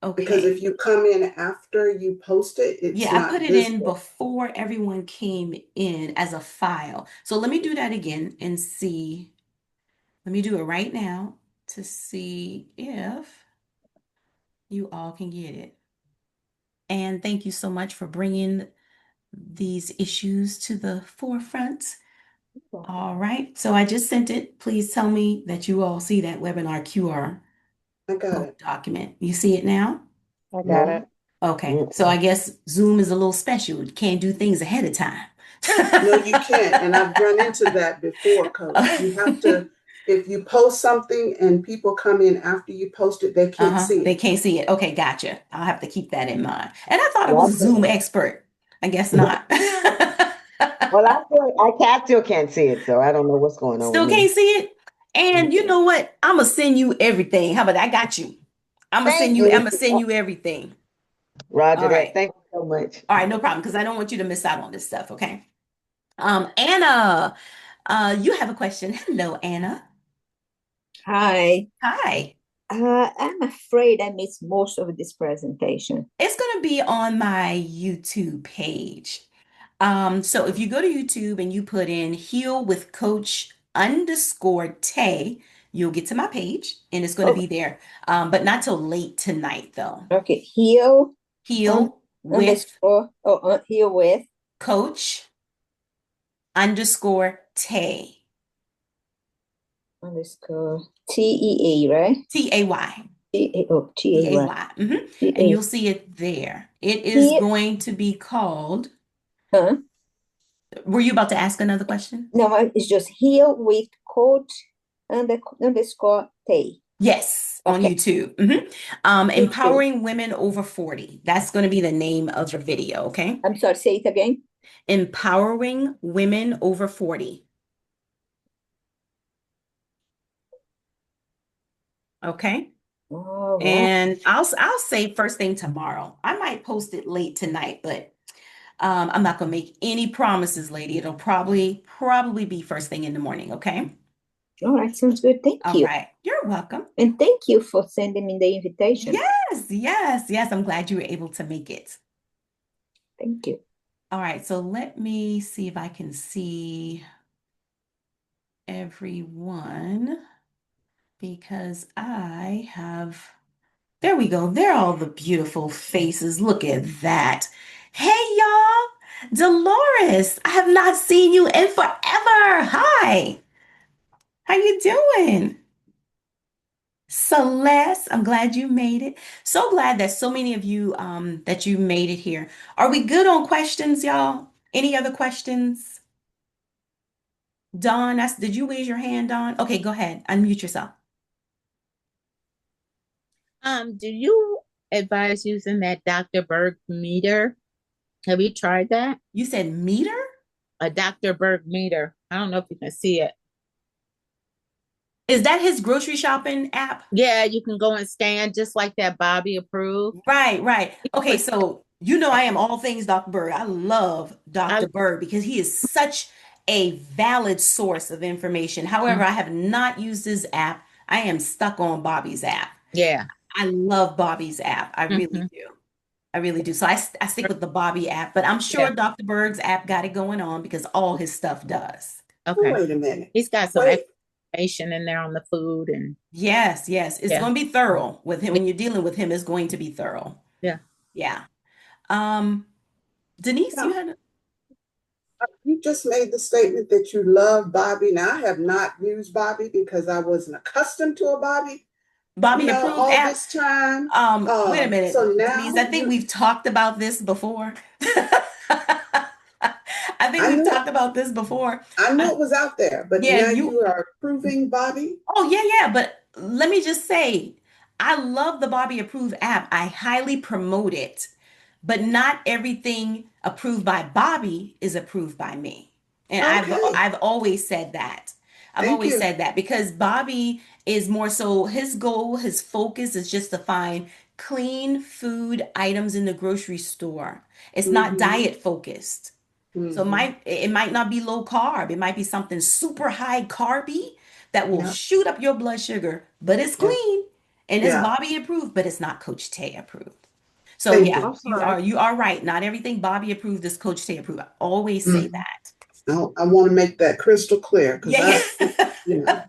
because Okay. if you come in after you post it, it's Yeah, I put not it in visible. before everyone came in as a file. So let me do that again and see. Let me do it right now to see if you all can get it. And thank you so much for bringing these issues to the forefront. All right, so I just sent it. Please tell me that you all see that webinar QR I got code it. document. You see it now? I got No. it. Okay, so Mm-mm. I guess Zoom is a little special. You can't do things ahead of time. No, you can't. And I've run into that before, coach. You have to, if you post something and people come in after you post it, they can't Uh-huh. see They it. can't see it. Okay, gotcha. I'll have to keep that in mind. And I thought I Yeah, was a Zoom expert. I guess not. well, I still can't see it, so I don't know what's going on with Still me. can't see it. And you Mm-mm. know what? I'm gonna send you everything. How about that? I got you. Thank I'm you. gonna send you everything. Roger All that. right. Thank you so much. All right, no problem, because I don't want you to miss out on this stuff, okay? Anna, you have a question. Hello, Anna. Hi. Hi. I'm afraid I missed most of this presentation. It's gonna be on my YouTube page. So if you go to YouTube and you put in Heal with Coach underscore Tay, you'll get to my page and it's going to Oh, be there. But not till late tonight though. okay. Heal un, Heal with underscore, heal with Coach underscore Tay, underscore TEA, right? Tay, Tay. Tay. And TA. you'll see it there. It is Heal, going to be called. huh? Were you about to ask another question? No, it's just heal with coach underscore Tay. Yes, on Okay. YouTube. YouTube. Empowering Women Over 40. That's going to be the name of the video, okay? I'm sorry, say it again. Empowering Women Over 40. Okay? All right. And I'll say first thing tomorrow. I might post it late tonight, but I'm not gonna make any promises, lady. It'll probably be first thing in the morning, okay? All right. Sounds good. Thank All you. right. You're welcome. And thank you for sending me the invitation. Yes. I'm glad you were able to make it. Thank you. All right, so let me see if I can see everyone because I have, there we go. There are all the beautiful faces. Look at that. Hey, y'all. Dolores, I have not seen you in forever. Hi. How you doing? Celeste, I'm glad you made it. So glad that so many of you that you made it here. Are we good on questions, y'all? Any other questions? Dawn, did you raise your hand, Dawn? Okay, go ahead. Unmute yourself. Do you advise using that Dr. Berg meter? Have you tried that? You said meter? A Dr. Berg meter. I don't know if you can see it. Is that his grocery shopping app? Yeah, you can go and scan just like that Bobby approved. Right. Okay, so you know I am all things Dr. Berg. I love I, Dr. Berg because he is such a valid source of information. However, mm, I have not used his app. I am stuck on Bobby's app. yeah. I love Bobby's app. I really Hmm. do. I really do. So I stick with the Bobby app, but I'm Yeah. sure Dr. Berg's app got it going on because all his stuff does. Okay. Wait a minute. He's got some Wait. information in there on the food and Yes. It's yeah. going to be thorough with him. When you're dealing with him, it's going to be thorough. Yeah. Yeah. Um, Denise, you Now, had you just made the statement that you love Bobby. Now, I have not used Bobby because I wasn't accustomed to a Bobby, Bobby approved all app. this time. Wait a minute, So Denise, now I think we've talked about this before. I think I we've knew talked about this before. I knew I, it was out there, but yeah, now you you are approving Bobby. Oh, yeah. But let me just say, I love the Bobby Approved app. I highly promote it, but not everything approved by Bobby is approved by me. And Okay, I've always said that. I've thank always you. said that because Bobby is more so his goal, his focus is just to find clean food items in the grocery store. It's not Mm-hmm. diet focused. So Mm-hmm. it might not be low carb. It might be something super high carby that will Yeah. shoot up your blood sugar, but it's Yeah. clean and it's Yeah. Bobby approved, but it's not Coach Tay approved. So Thank yeah, you. I'm sorry. you are right. Not everything Bobby approved is Coach Tay approved. I always say Mm-hmm. that. I want to make that crystal clear because Yeah, you yeah. know,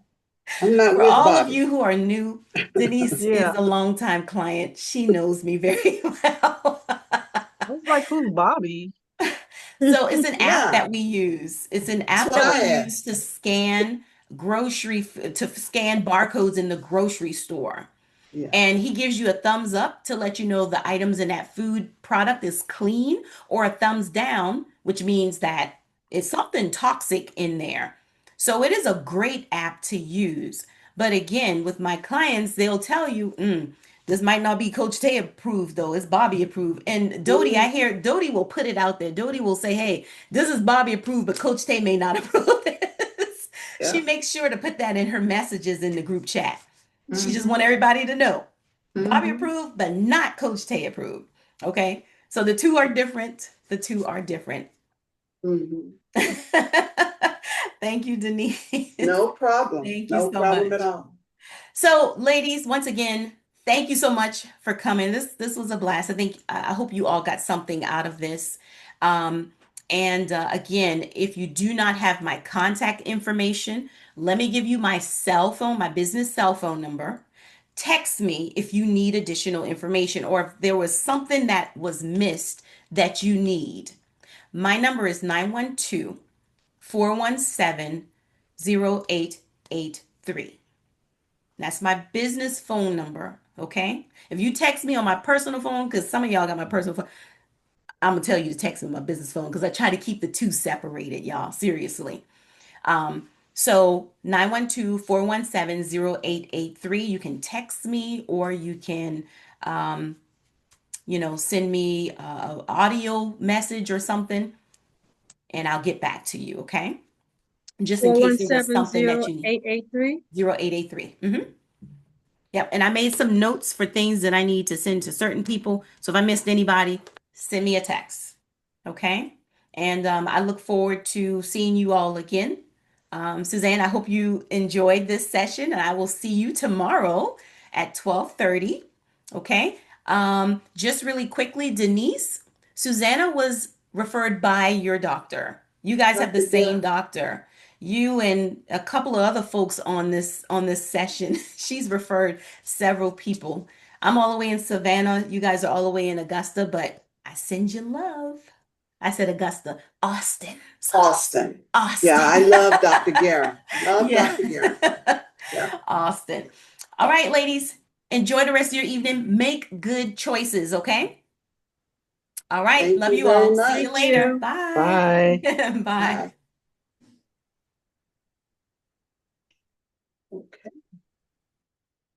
I'm not For with all of Bobby. you who are new, Denise is Yeah. a longtime client. She knows me very well. I was like, who's Bobby? So it's an app Yeah, that we use. It's an that's app what that we I use asked. to scan to scan barcodes in the grocery store. Yeah. And he gives you a thumbs up to let you know the items in that food product is clean, or a thumbs down, which means that it's something toxic in there. So it is a great app to use. But again, with my clients, they'll tell you, this might not be Coach Tay approved, though. It's Bobby approved. And Dodie, I Mm-hmm. hear Dodie will put it out there. Dodie will say, hey, this is Bobby approved, but Coach Tay may not approve this. She Yeah. makes sure to put that in her messages in the group chat. She just Mm-hmm. want everybody to know. Bobby Mm-hmm. approved, but not Coach Tay approved. Okay. So the two are different. The two are different. Mm-hmm. Thank you, Denise. No problem. Thank you No so problem at much. all. So, ladies, once again, thank you so much for coming. This was a blast. I hope you all got something out of this. Um, and again, if you do not have my contact information, let me give you my cell phone, my business cell phone number. Text me if you need additional information or if there was something that was missed that you need. My number is 912-417-0883. That's my business phone number. Okay. If you text me on my personal phone, because some of y'all got my personal phone, I'm gonna tell you to text me on my business phone because I try to keep the two separated, y'all. Seriously. So 912-417-0883. You can text me or you can send me a audio message or something and I'll get back to you, okay? Just in Four case one there was seven something that zero you need. eight eight three. 0883. Yep. And I made some notes for things that I need to send to certain people. So if I missed anybody, send me a text. Okay. And I look forward to seeing you all again. Suzanne, I hope you enjoyed this session and I will see you tomorrow at 12:30. Okay. Just really quickly, Denise, Susanna was referred by your doctor. You guys have the Dr. same Guerra. doctor. You and a couple of other folks on this session. She's referred several people. I'm all the way in Savannah. You guys are all the way in Augusta, but I send you love. I said Augusta, Austin. Sorry, Austin. Yeah, I Austin. love Dr. Guerra. Love Yeah. Dr. Guerra. Yeah. Austin. All right, ladies. Enjoy the rest of your evening. Make good choices, okay? All right. Thank Love you you very all. See you Thank much. later. you. Bye. Bye. Bye. Bye.